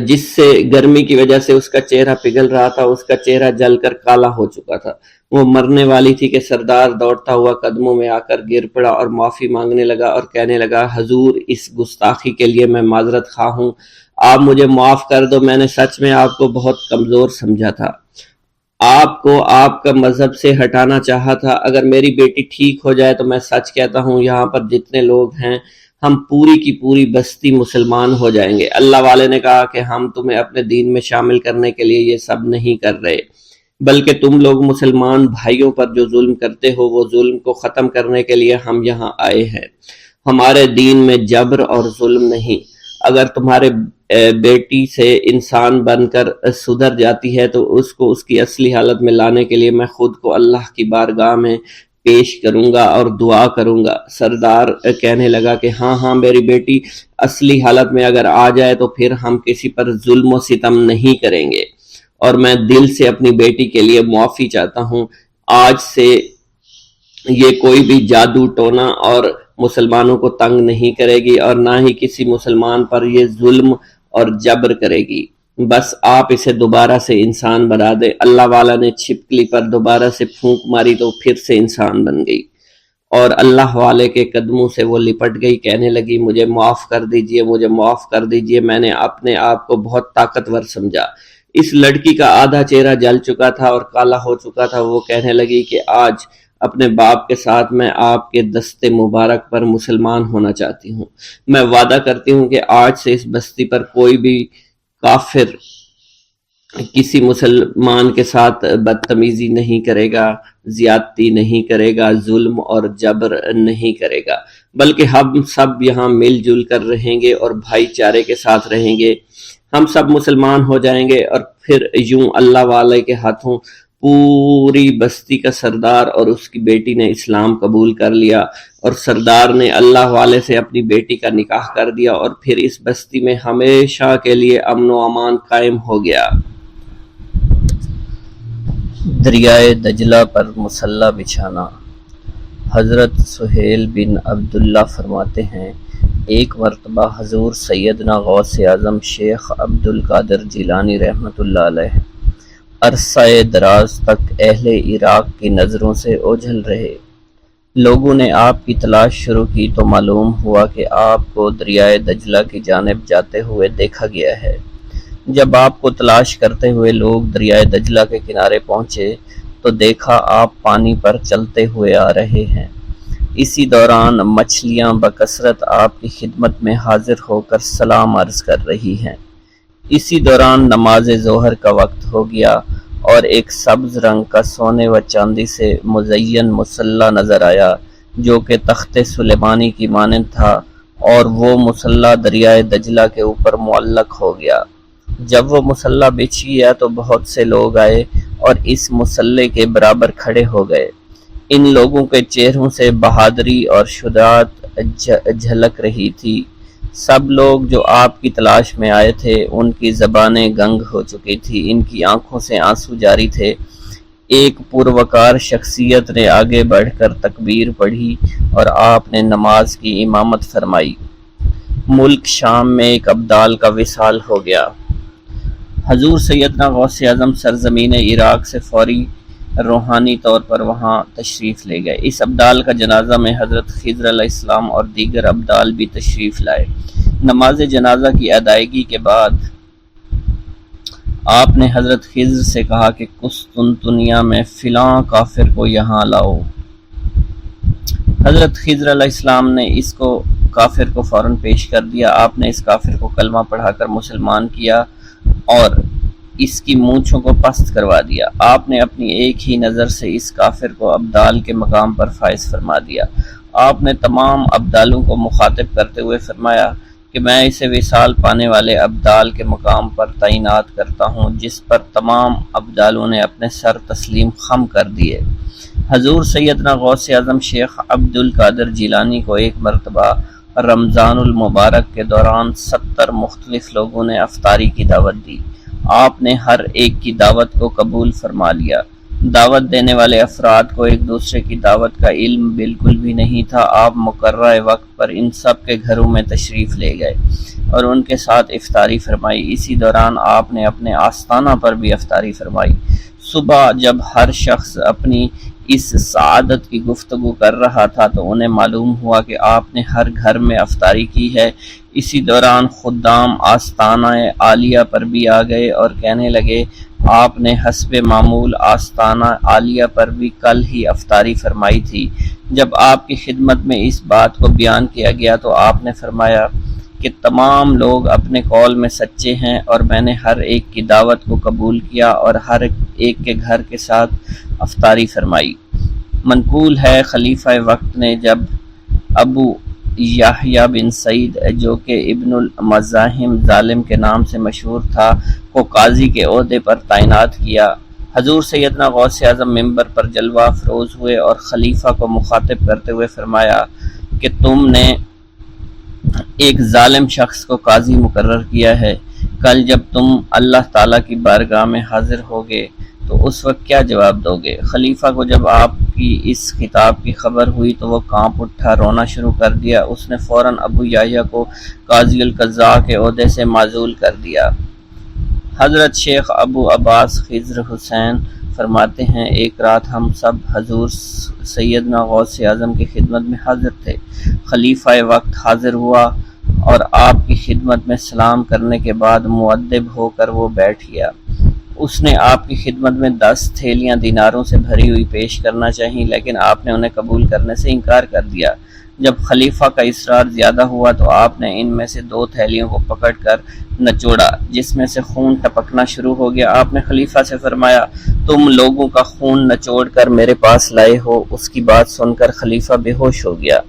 جس سے گرمی کی وجہ سے اس کا چہرہ پگھل رہا تھا، اس کا چہرہ جل کر کالا ہو چکا تھا۔ وہ مرنے والی تھی کہ سردار دوڑتا ہوا قدموں میں آ کر گر پڑا اور معافی مانگنے لگا اور کہنے لگا حضور اس گستاخی کے لیے میں معذرت خواہ ہوں، آپ مجھے معاف کر دو، میں نے سچ میں آپ کو بہت کمزور سمجھا تھا، آپ کو آپ کا مذہب سے ہٹانا چاہا تھا۔ اگر میری بیٹی ٹھیک ہو جائے تو میں سچ کہتا ہوں یہاں پر جتنے لوگ ہیں ہم پوری کی پوری بستی مسلمان ہو جائیں گے۔ اللہ والے نے کہا کہ ہم تمہیں اپنے دین میں شامل کرنے کے لیے یہ سب نہیں کر رہے، بلکہ تم لوگ مسلمان بھائیوں پر جو ظلم کرتے ہو وہ ظلم کو ختم کرنے کے لیے ہم یہاں آئے ہیں۔ ہمارے دین میں جبر اور ظلم نہیں۔ اگر تمہارے بیٹی سے انسان بن کر سدھر جاتی ہے تو اس کو اس کی اصلی حالت میں لانے کے لیے میں خود کو اللہ کی بارگاہ میں پیش کروں گا اور دعا کروں گا۔ سردار کہنے لگا کہ ہاں میری بیٹی اصلی حالت میں اگر آ جائے تو پھر ہم کسی پر ظلم و ستم نہیں کریں گے، اور میں دل سے اپنی بیٹی کے لیے معافی چاہتا ہوں۔ آج سے یہ کوئی بھی جادو ٹونا اور مسلمانوں کو تنگ نہیں کرے گی، اور نہ ہی کسی مسلمان پر یہ ظلم اور جبر کرے گی۔ بس آپ اسے دوبارہ سے انسان بنا دے۔ اللہ والا نے چھپکلی پر دوبارہ سے پھونک ماری تو پھر سے انسان بن گئی، اور اللہ والے کے قدموں سے وہ لپٹ گئی، کہنے لگی مجھے معاف کر دیجئے، مجھے معاف کر دیجئے، میں نے اپنے آپ کو بہت طاقتور سمجھا۔ اس لڑکی کا آدھا چہرہ جل چکا تھا اور کالا ہو چکا تھا۔ وہ کہنے لگی کہ آج اپنے باپ کے ساتھ میں آپ کے دستے مبارک پر مسلمان ہونا چاہتی ہوں۔ میں وعدہ کرتی ہوں کہ آج سے اس بستی پر کوئی بھی کافر کسی مسلمان کے ساتھ بدتمیزی نہیں کرے گا، زیادتی نہیں کرے گا، ظلم اور جبر نہیں کرے گا، بلکہ ہم سب یہاں مل جل کر رہیں گے اور بھائی چارے کے ساتھ رہیں گے۔ ہم سب مسلمان ہو جائیں گے، اور پھر یوں اللہ والے کے ہاتھوں پوری بستی کا سردار اور اس کی بیٹی نے اسلام قبول کر لیا، اور سردار نے اللہ والے سے اپنی بیٹی کا نکاح کر دیا، اور پھر اس بستی میں ہمیشہ کے لیے امن و امان قائم ہو گیا۔ دریائے دجلہ پر مسلح بچھانا۔ حضرت سہیل بن عبداللہ فرماتے ہیں ایک مرتبہ حضور سیدنا غوث اعظم شیخ عبد القادر جیلانی رحمۃ اللہ علیہ عرصہ دراز تک اہل عراق کی نظروں سے اوجھل رہے۔ لوگوں نے آپ کی تلاش شروع کی تو معلوم ہوا کہ آپ کو دریائے دجلہ کی جانب جاتے ہوئے دیکھا گیا ہے۔ جب آپ کو تلاش کرتے ہوئے لوگ دریائے دجلہ کے کنارے پہنچے تو دیکھا آپ پانی پر چلتے ہوئے آ رہے ہیں۔ اسی دوران مچھلیاں بکثرت آپ کی خدمت میں حاضر ہو کر سلام عرض کر رہی ہیں۔ اسی دوران نماز ظہر کا وقت ہو گیا اور ایک سبز رنگ کا سونے و چاندی سے مزین مصلی نظر آیا جو کہ تخت سلیمانی کی مانند تھا، اور وہ مصلی دریائے دجلہ کے اوپر معلق ہو گیا۔ جب وہ مصلی بچھ گیا تو بہت سے لوگ آئے اور اس مصلی کے برابر کھڑے ہو گئے۔ ان لوگوں کے چہروں سے بہادری اور شجاعت جھلک رہی تھی۔ سب لوگ جو آپ کی تلاش میں آئے تھے ان کی زبانیں گنگ ہو چکی تھی، ان کی آنکھوں سے آنسو جاری تھے۔ ایک پروقار شخصیت نے آگے بڑھ کر تکبیر پڑھی اور آپ نے نماز کی امامت فرمائی۔ ملک شام میں ایک ابدال کا وصال ہو گیا۔ حضور سیدنا غوث اعظم سرزمین عراق سے فوری روحانی طور پر وہاں تشریف لے گئے۔ اس ابدال کا جنازہ میں حضرت خضر علیہ السلام اور دیگر ابدال بھی تشریف لائے۔ نماز جنازہ کی ادائیگی کے بعد آپ نے حضرت خضر سے کہا کہ قسطنطنیہ میں فلاں کافر کو یہاں لاؤ۔ حضرت خضر علیہ السلام نے اس کافر کو فوراً پیش کر دیا۔ آپ نے اس کافر کو کلمہ پڑھا کر مسلمان کیا اور اس کی مونچھوں کو پست کروا دیا۔ آپ نے اپنی ایک ہی نظر سے اس کافر کو ابدال کے مقام پر فائز فرما دیا۔ آپ نے تمام ابدالوں کو مخاطب کرتے ہوئے فرمایا کہ میں اسے وصال پانے والے ابدال کے مقام پر تعینات کرتا ہوں، جس پر تمام ابدالوں نے اپنے سر تسلیم خم کر دیے۔ حضور سیدنا غوث اعظم شیخ عبد القادر جیلانی کو ایک مرتبہ رمضان المبارک کے دوران 70 مختلف لوگوں نے افطاری کی دعوت دی۔ آپ نے ہر ایک کی دعوت کو قبول فرما لیا۔ دعوت دینے والے افراد کو ایک دوسرے کی دعوت کا علم بالکل بھی نہیں تھا۔ آپ مقررہ وقت پر ان سب کے گھروں میں تشریف لے گئے اور ان کے ساتھ افطاری فرمائی۔ اسی دوران آپ نے اپنے آستانہ پر بھی افطاری فرمائی۔ صبح جب ہر شخص اپنی اس سعادت کی گفتگو کر رہا تھا تو انہیں معلوم ہوا کہ آپ نے ہر گھر میں افطاری کی ہے۔ اسی دوران خدام آستانہ عالیہ پر بھی آ گئے اور کہنے لگے آپ نے حسب معمول آستانہ عالیہ پر بھی کل ہی افطاری فرمائی تھی۔ جب آپ کی خدمت میں اس بات کو بیان کیا گیا تو آپ نے فرمایا کہ تمام لوگ اپنے قول میں سچے ہیں اور میں نے ہر ایک کی دعوت کو قبول کیا اور ہر ایک کے گھر کے ساتھ افطاری فرمائی۔ منقول ہے خلیفہ وقت نے جب ابو یحییٰ بن سعید جو کہ ابن المزاحم ظالم کے نام سے مشہور تھا کو قاضی کے عہدے پر تعینات کیا۔ حضور سیدنا غوث اعظم ممبر پر جلوہ افروز ہوئے اور خلیفہ کو مخاطب کرتے ہوئے فرمایا کہ تم نے ایک ظالم شخص کو قاضی مقرر کیا ہے۔ کل جب تم اللہ تعالیٰ کی بارگاہ میں حاضر ہوگے تو اس وقت کیا جواب دو گے؟ خلیفہ کو جب آپ کی اس خطاب کی خبر ہوئی تو وہ کانپ اٹھا، رونا شروع کر دیا۔ اس نے فوراً ابو یحییٰ کو قاضی القضاء کے عہدے سے معزول کر دیا۔ حضرت شیخ ابو عباس خضر حسین فرماتے ہیں ایک رات ہم سب حضور سیدنا غوث اعظم کی خدمت میں حاضر تھے۔ خلیفہ وقت حاضر ہوا اور آپ کی خدمت میں سلام کرنے کے بعد مؤدب ہو کر وہ بیٹھ گیا۔ اس نے آپ کی خدمت میں 10 تھیلیاں دیناروں سے بھری ہوئی پیش کرنا چاہییں، لیکن آپ نے انہیں قبول کرنے سے انکار کر دیا۔ جب خلیفہ کا اصرار زیادہ ہوا تو آپ نے ان میں سے 2 تھیلیوں کو پکڑ کر نچوڑا، جس میں سے خون ٹپکنا شروع ہو گیا۔ آپ نے خلیفہ سے فرمایا تم لوگوں کا خون نچوڑ کر میرے پاس لائے ہو۔ اس کی بات سن کر خلیفہ بے ہوش ہو گیا۔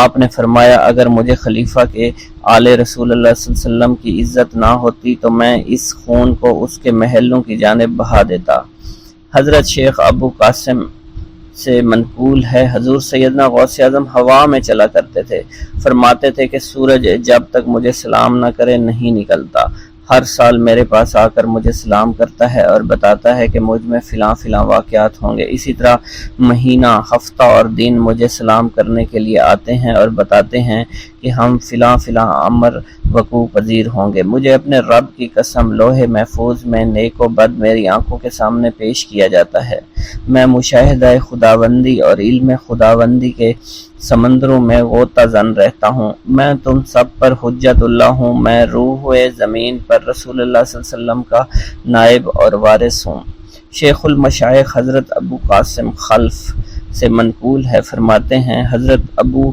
آپ نے فرمایا اگر مجھے خلیفہ کے آل رسول اللہ صلی اللہ علیہ وسلم کی عزت نہ ہوتی تو میں اس خون کو اس کے محلوں کی جانب بہا دیتا۔ حضرت شیخ ابو قاسم سے منقول ہے حضور سیدنا غوث اعظم ہوا میں چلا کرتے تھے۔ فرماتے تھے کہ سورج جب تک مجھے سلام نہ کرے نہیں نکلتا۔ ہر سال میرے پاس آ کر مجھے سلام کرتا ہے اور بتاتا ہے کہ مجھ میں فلاں فلاں واقعات ہوں گے۔ اسی طرح مہینہ، ہفتہ اور دن مجھے سلام کرنے کے لیے آتے ہیں اور بتاتے ہیں کہ ہم فلاں فلاں امر وقوع پذیر ہوں گے۔ مجھے اپنے رب کی قسم لوح محفوظ میں نیک و بد میری آنکھوں کے سامنے پیش کیا جاتا ہے۔ میں مشاہدہ خداوندی اور علم خداوندی کے سمندروں میں غوطہ زن رہتا ہوں۔ میں تم سب پر حجت اللہ ہوں۔ میں روح زمین پر رسول اللہ صلی اللہ علیہ وسلم کا نائب اور وارث ہوں۔ شیخ المشائخ حضرت ابو قاسم خلف سے منقول ہے فرماتے ہیں حضرت ابو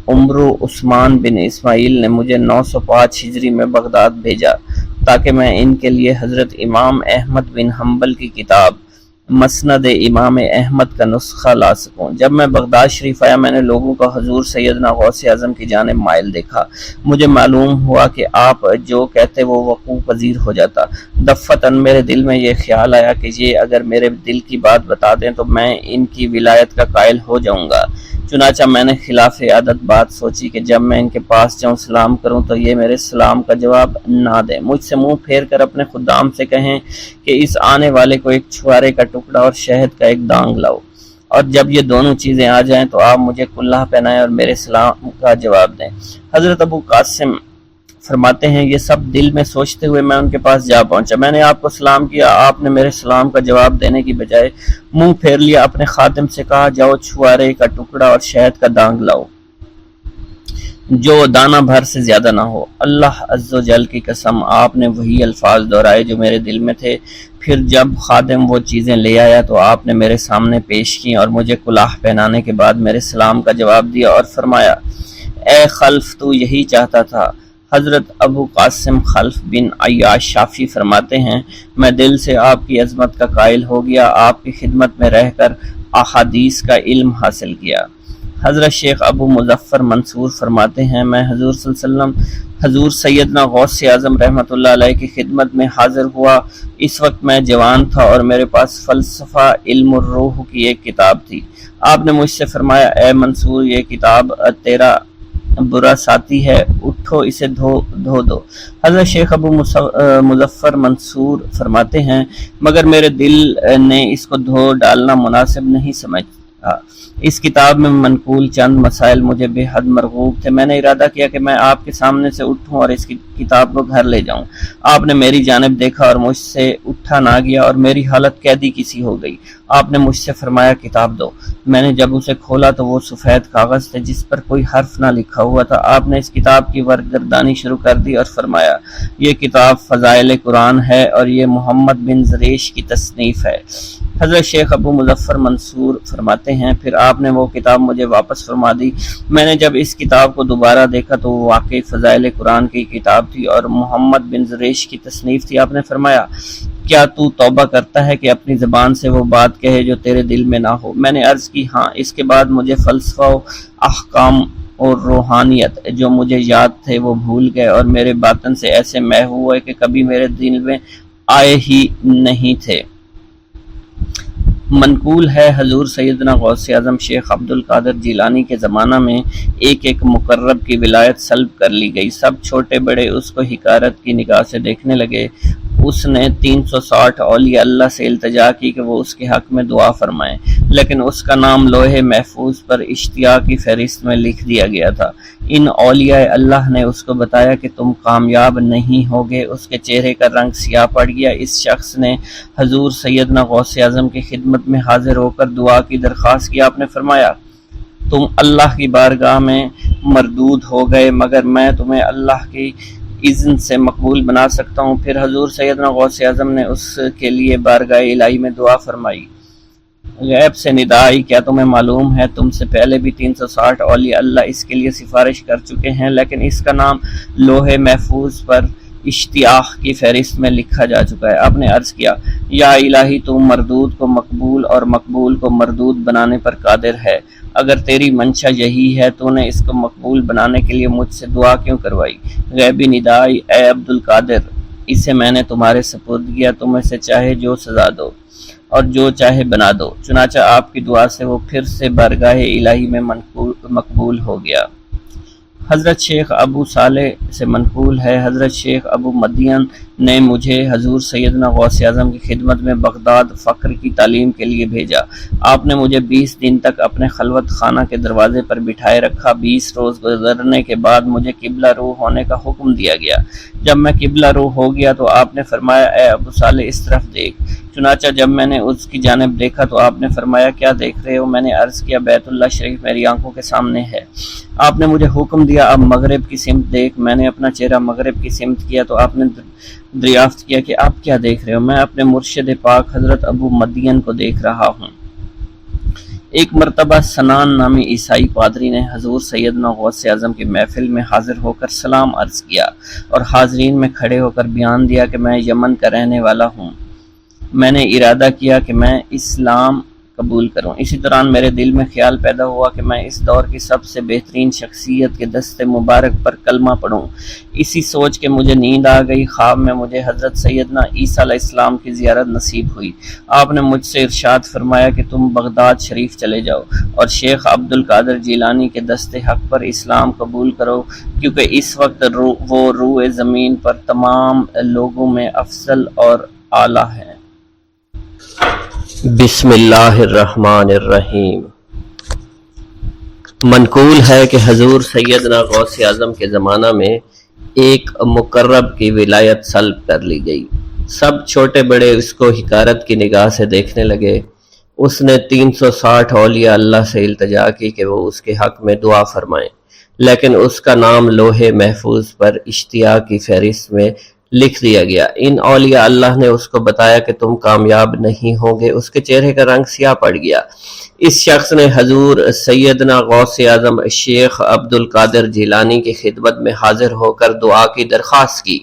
عمرو عثمان بن اسماعیل نے مجھے 905 ہجری میں بغداد بھیجا تاکہ میں ان کے لیے حضرت امام احمد بن حنبل کی کتاب مسند امام احمد کا نسخہ لا سکوں۔ جب میں بغداد شریف آیا میں نے لوگوں کو حضور سیدنا غوث اعظم کی جانب مائل دیکھا۔ مجھے معلوم ہوا کہ آپ جو کہتے وہ وقوع پذیر ہو جاتا۔ دفتن میرے دل میں یہ خیال آیا کہ یہ اگر میرے دل کی بات بتا دیں تو میں ان کی ولایت کا قائل ہو جاؤں گا۔ چنانچہ میں نے خلاف عادت بات سوچی کہ جب میں ان کے پاس جاؤں سلام کروں تو یہ میرے سلام کا جواب نہ دیں، مجھ سے منہ پھیر کر اپنے خدام سے کہیں کہ اس آنے والے کو ایک چھوارے کا ٹکڑا اور شہد کا ایک دانگ لاؤ، اور جب یہ دونوں چیزیں آ جائیں تو آپ مجھے کلہ پہنائیں اور میرے سلام کا جواب دیں۔ حضرت ابو قاسم فرماتے ہیں یہ سب دل میں سوچتے ہوئے میں ان کے پاس جا پہنچا۔ میں نے آپ کو سلام کیا، آپ نے میرے سلام کا جواب دینے کی بجائے منہ پھیر لیا۔ اپنے خادم سے کہا جاؤ چھوارے کا ٹکڑا اور شہد کا دانگ لاؤ جو دانہ بھر سے زیادہ نہ ہو۔ اللہ عز و جل کی قسم آپ نے وہی الفاظ دہرائے جو میرے دل میں تھے۔ پھر جب خادم وہ چیزیں لے آیا تو آپ نے میرے سامنے پیش کی اور مجھے کلاه پہنانے کے بعد میرے سلام کا جواب دیا اور فرمایا اے خلف تو یہی چاہتا تھا۔ حضرت ابو قاسم خلف بن عیاش شافعی فرماتے ہیں میں دل سے آپ کی عظمت کا قائل ہو گیا، آپ کی خدمت میں رہ کر احادیث کا علم حاصل کیا۔ حضرت شیخ ابو مظفر منصور فرماتے ہیں میں حضور صلی اللہ علیہ وسلم حضور سیدنا غوث اعظم رحمۃ اللہ علیہ کی خدمت میں حاضر ہوا۔ اس وقت میں جوان تھا اور میرے پاس فلسفہ علم الروح کی ایک کتاب تھی۔ آپ نے مجھ سے فرمایا اے منصور یہ کتاب تیرا برا ساتھی ہے، اٹھو اسے دھو دو۔ حضرت شیخ ابو مظفر منصور فرماتے ہیں مگر میرے دل نے اس کو دھو ڈالنا مناسب نہیں سمجھا۔ اس کتاب میں منقول چند مسائل مجھے بے حد مرغوب تھے۔ میں نے ارادہ کیا کہ میں آپ کے سامنے سے اٹھوں اور اس کی کتاب کو گھر لے جاؤں۔ آپ نے میری جانب دیکھا اور مجھ سے اٹھا نہ گیا اور میری حالت قیدی کی سی ہو گئی۔ آپ نے مجھ سے فرمایا کتاب دو۔ میں نے جب اسے کھولا تو وہ سفید کاغذ تھے جس پر کوئی حرف نہ لکھا ہوا تھا۔ آپ نے اس کتاب کی ورگردانی شروع کر دی اور فرمایا یہ کتاب فضائل قرآن ہے اور یہ محمد بن زریش کی تصنیف ہے۔ حضرت شیخ ابو مظفر منصور فرماتے ہیں پھر آپ نے وہ کتاب مجھے واپس فرما دی۔ میں نے جب اس کتاب کو دوبارہ دیکھا تو وہ واقعی فضائل قرآن کی کتاب تھی اور محمد بن زریش کی تصنیف تھی۔ آپ نے فرمایا کیا تو توبہ کرتا ہے کہ اپنی زبان سے وہ بات کہے جو تیرے دل میں نہ ہو؟ میں نے عرض کی ہاں۔ اس کے بعد مجھے فلسفہ و احکام اور روحانیت جو مجھے یاد تھے وہ بھول گئے اور میرے باطن سے ایسے محو ہوئے کہ کبھی میرے دل میں آئے ہی نہیں تھے۔ منقول ہے حضور سیدنا غوث اعظم شیخ عبد القادر جیلانی کے زمانہ میں ایک ایک مقرب کی ولایت سلب کر لی گئی۔ سب چھوٹے بڑے اس کو حقارت کی نگاہ سے دیکھنے لگے۔ اس نے 360 اولیاء اللہ سے التجا کی کہ وہ اس کے حق میں دعا فرمائیں، لیکن اس کا نام لوح محفوظ پر اشتیاق کی فہرست میں لکھ دیا گیا تھا۔ ان اولیاء اللہ نے اس کو بتایا کہ تم کامیاب نہیں ہوگے۔ اس کے چہرے کا رنگ سیاہ پڑ گیا۔ اس شخص نے حضور سیدنا غوث اعظم کی خدمت میں حاضر ہو کر دعا کی درخواست کی۔ آپ نے فرمایا تم اللہ کی بارگاہ میں مردود ہو گئے مگر میں تمہیں اللہ کی اذن سے مقبول بنا سکتا ہوں۔ پھر حضور سیدنا غوث اعظم نے اس کے لیے بارگاہ الہی میں دعا فرمائی۔ غیب سے ندا آئی کیا تمہیں معلوم ہے تم سے پہلے بھی 360 اولیاء اللہ اس کے لیے سفارش کر چکے ہیں لیکن اس کا نام لوح محفوظ پر اشتیاق کی فہرست میں لکھا جا چکا ہے۔ آپ نے عرض کیا یا الہی تو مردود کو مقبول اور مقبول کو مردود بنانے پر قادر ہے۔ اگر تیری منشا یہی ہے تو نے اس کو مقبول بنانے کے لیے مجھ سے دعا کیوں کروائی؟ غیبی ندا آئی اے عبد القادر اسے میں نے تمہارے سپرد کیا، تم اسے چاہے جو سزا دو اور جو چاہے بنا دو۔ چنانچہ آپ کی دعا سے وہ پھر سے بارگاہ الہی میں مقبول ہو گیا۔ حضرت شیخ ابو صالح سے منقول ہے حضرت شیخ ابو مدین نے مجھے حضور سیدنا غوث اعظم کی خدمت میں بغداد فقر کی تعلیم کے لیے بھیجا۔ آپ نے مجھے 20 دن تک اپنے خلوت خانہ کے دروازے پر بٹھائے رکھا۔ 20 روز گزرنے کے بعد مجھے قبلہ رو ہونے کا حکم دیا گیا۔ جب میں قبلہ رو ہو گیا تو آپ نے فرمایا اے ابو صالح اس طرف دیکھ۔ چنانچہ جب میں نے اس کی جانب دیکھا تو آپ نے فرمایا کیا دیکھ رہے ہو؟ میں نے عرض کیا بیت اللہ شریف میری آنکھوں کے سامنے ہے۔ آپ نے مجھے حکم دیا اب مغرب کی سمت دیکھ۔ میں نے اپنا چہرہ مغرب کی سمت کیا تو آپ نے دریافت کیا کہ آپ کیا دیکھ رہے ہو؟ میں اپنے مرشد پاک حضرت ابو مدین کو دیکھ رہا ہوں۔ ایک مرتبہ سنان نامی عیسائی پادری نے حضور سیدنا غوث اعظم کی محفل میں حاضر ہو کر سلام عرض کیا اور حاضرین میں کھڑے ہو کر بیان دیا کہ میں یمن کا رہنے والا ہوں، میں نے ارادہ کیا کہ میں اسلام قبول کروں۔ اسی دوران میرے دل میں خیال پیدا ہوا کہ میں اس دور کی سب سے بہترین شخصیت کے دست مبارک پر کلمہ پڑھوں۔ اسی سوچ کے مجھے نیند آ گئی۔ خواب میں مجھے حضرت سیدنا عیسیٰ علیہ السلام کی زیارت نصیب ہوئی۔ آپ نے مجھ سے ارشاد فرمایا کہ تم بغداد شریف چلے جاؤ اور شیخ عبد القادر جیلانی کے دست حق پر اسلام قبول کرو، کیونکہ اس وقت وہ روئے زمین پر تمام لوگوں میں افضل اور اعلیٰ ہے۔ بسم اللہ الرحمن الرحیم۔ منقول ہے کہ حضور سیدنا غوث اعظم کے زمانہ میں ایک مقرب کی ولایت سلب کر لی گئی۔ سب چھوٹے بڑے اس کو حقارت کی نگاہ سے دیکھنے لگے۔ اس نے 360 اولیاء اللہ سے التجا کی کہ وہ اس کے حق میں دعا فرمائیں، لیکن اس کا نام لوح محفوظ پر اشتیاق کی فہرست میں لکھ دیا گیا۔ ان اولیاء اللہ نے اس کو بتایا کہ تم کامیاب نہیں ہوں گے۔ اس کے چہرے کا رنگ سیاہ پڑ گیا۔ اس شخص نے حضور سیدنا غوث اعظم شیخ عبد القادر جیلانی کی خدمت میں حاضر ہو کر دعا کی درخواست کی۔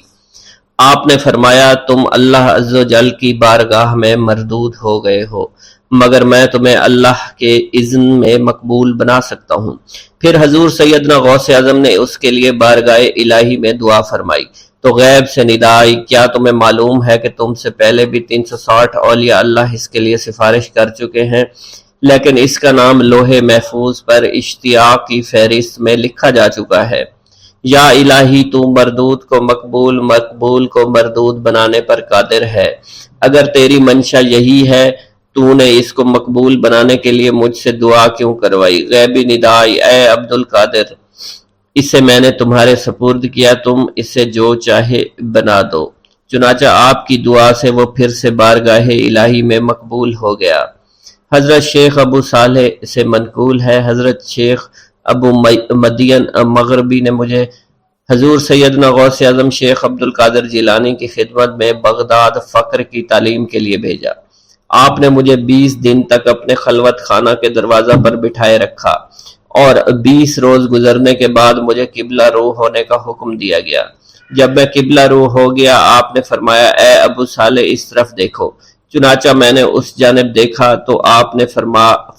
آپ نے فرمایا تم اللہ عز و جل کی بارگاہ میں مردود ہو گئے ہو، مگر میں تمہیں اللہ کے اذن میں مقبول بنا سکتا ہوں۔ پھر حضور سیدنا غوث اعظم نے اس کے لیے بارگاہ الہی میں دعا فرمائی تو غیب سے ندا آئی، کیا تمہیں معلوم ہے کہ تم سے پہلے بھی 360 اولیاء اللہ اس کے لیے سفارش کر چکے ہیں، لیکن اس کا نام لوح محفوظ پر اشتیاق کی فہرست میں لکھا جا چکا ہے۔ یا الہی تو مردود کو مقبول، مقبول کو مردود بنانے پر قادر ہے۔ اگر تیری منشا یہی ہے تو نے اس کو مقبول بنانے کے لیے مجھ سے دعا کیوں کروائی؟ غیبی ندا آئی، اے عبد القادر، اسے میں نے تمہارے سپرد کیا، تم اسے جو چاہے بنا دو۔ چنانچہ آپ کی دعا سے وہ پھر سے بارگاہ الہی میں مقبول ہو گیا۔ حضرت شیخ ابو صالح سے منقول ہے، حضرت شیخ ابو مدین مغربی نے مجھے حضور سیدنا غوث اعظم شیخ عبد القادر جیلانی کی خدمت میں بغداد فقر کی تعلیم کے لیے بھیجا۔ آپ نے مجھے 20 دن تک اپنے خلوت خانہ کے دروازہ پر بٹھائے رکھا اور 20 روز گزرنے کے بعد مجھے قبلہ رو ہونے کا حکم دیا گیا۔ جب میں قبلہ رو ہو گیا، آپ نے فرمایا اے ابو صالح اس طرف دیکھو۔ چنانچہ میں نے اس جانب دیکھا تو آپ نے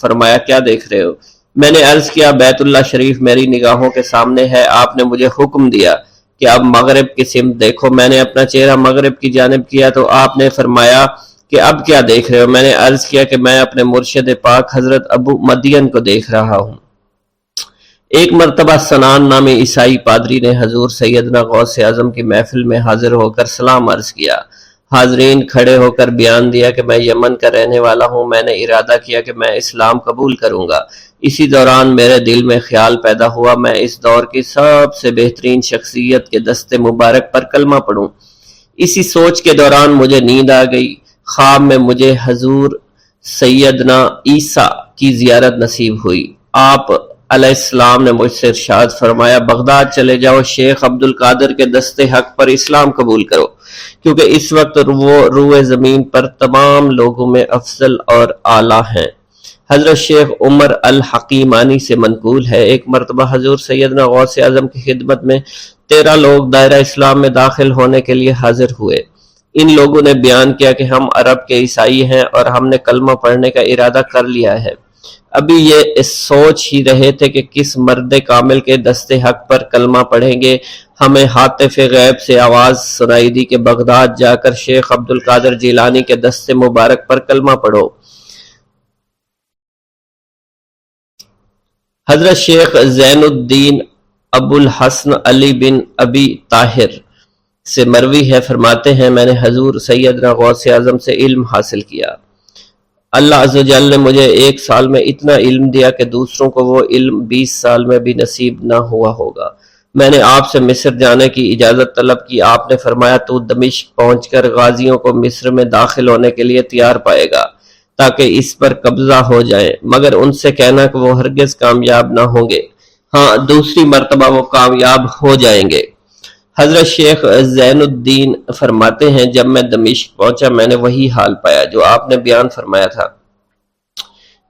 فرمایا کیا دیکھ رہے ہو؟ میں نے عرض کیا بیت اللہ شریف میری نگاہوں کے سامنے ہے۔ آپ نے مجھے حکم دیا کہ اب مغرب کی سمت دیکھو۔ میں نے اپنا چہرہ مغرب کی جانب کیا تو آپ نے فرمایا کہ اب کیا دیکھ رہے ہو؟ میں نے عرض کیا کہ میں اپنے مرشد پاک حضرت ابو مدین کو دیکھ رہا ہوں۔ ایک مرتبہ سنان نامی عیسائی پادری نے حضور سیدنا غوث اعظم کی محفل میں حاضر ہو کر سلام عرض کیا۔ حاضرین کھڑے ہو کر بیان دیا کہ میں یمن کا رہنے والا ہوں، میں نے ارادہ کیا کہ میں اسلام قبول کروں گا۔ اسی دوران میرے دل میں خیال پیدا ہوا میں اس دور کی سب سے بہترین شخصیت کے دست مبارک پر کلمہ پڑھوں۔ اسی سوچ کے دوران مجھے نیند آ گئی۔ خواب میں مجھے حضور سیدنا عیسیٰ کی زیارت نصیب ہوئی۔ آپ علیہ السلام نے مجھ سے ارشاد فرمایا بغداد چلے جاؤ، شیخ عبد القادر کے دست حق پر اسلام قبول کرو، کیونکہ اس وقت وہ روئے زمین پر تمام لوگوں میں افضل اور اعلیٰ ہیں۔ حضرت شیخ عمر الحکیمانی سے منقول ہے، ایک مرتبہ حضور سیدنا غوث اعظم کی خدمت میں 13 لوگ دائرہ اسلام میں داخل ہونے کے لیے حاضر ہوئے۔ ان لوگوں نے بیان کیا کہ ہم عرب کے عیسائی ہیں اور ہم نے کلمہ پڑھنے کا ارادہ کر لیا ہے۔ ابھی یہ سوچ ہی رہے تھے کہ کس مرد کامل کے دست حق پر کلمہ پڑھیں گے، ہمیں ہاتف غیب سے آواز سنائی دی کہ بغداد جا کر شیخ عبد القادر جیلانی کے دست مبارک پر کلمہ پڑھو۔ حضرت شیخ زین الدین ابو الحسن علی بن ابی طاہر سے مروی ہے، فرماتے ہیں میں نے حضور سیدنا غوث اعظم سے علم حاصل کیا۔ اللہ عز و جل نے مجھے 1 سال میں اتنا علم دیا کہ دوسروں کو وہ علم 20 سال میں بھی نصیب نہ ہوا ہوگا۔ میں نے آپ سے مصر جانے کی اجازت طلب کی۔ آپ نے فرمایا تو دمشق پہنچ کر غازیوں کو مصر میں داخل ہونے کے لیے تیار پائے گا تاکہ اس پر قبضہ ہو جائے، مگر ان سے کہنا کہ وہ ہرگز کامیاب نہ ہوں گے، ہاں دوسری مرتبہ وہ کامیاب ہو جائیں گے۔ حضرت شیخ زین الدین فرماتے ہیں جب میں دمشق پہنچا میں نے وہی حال پایا جو آپ نے بیان فرمایا تھا۔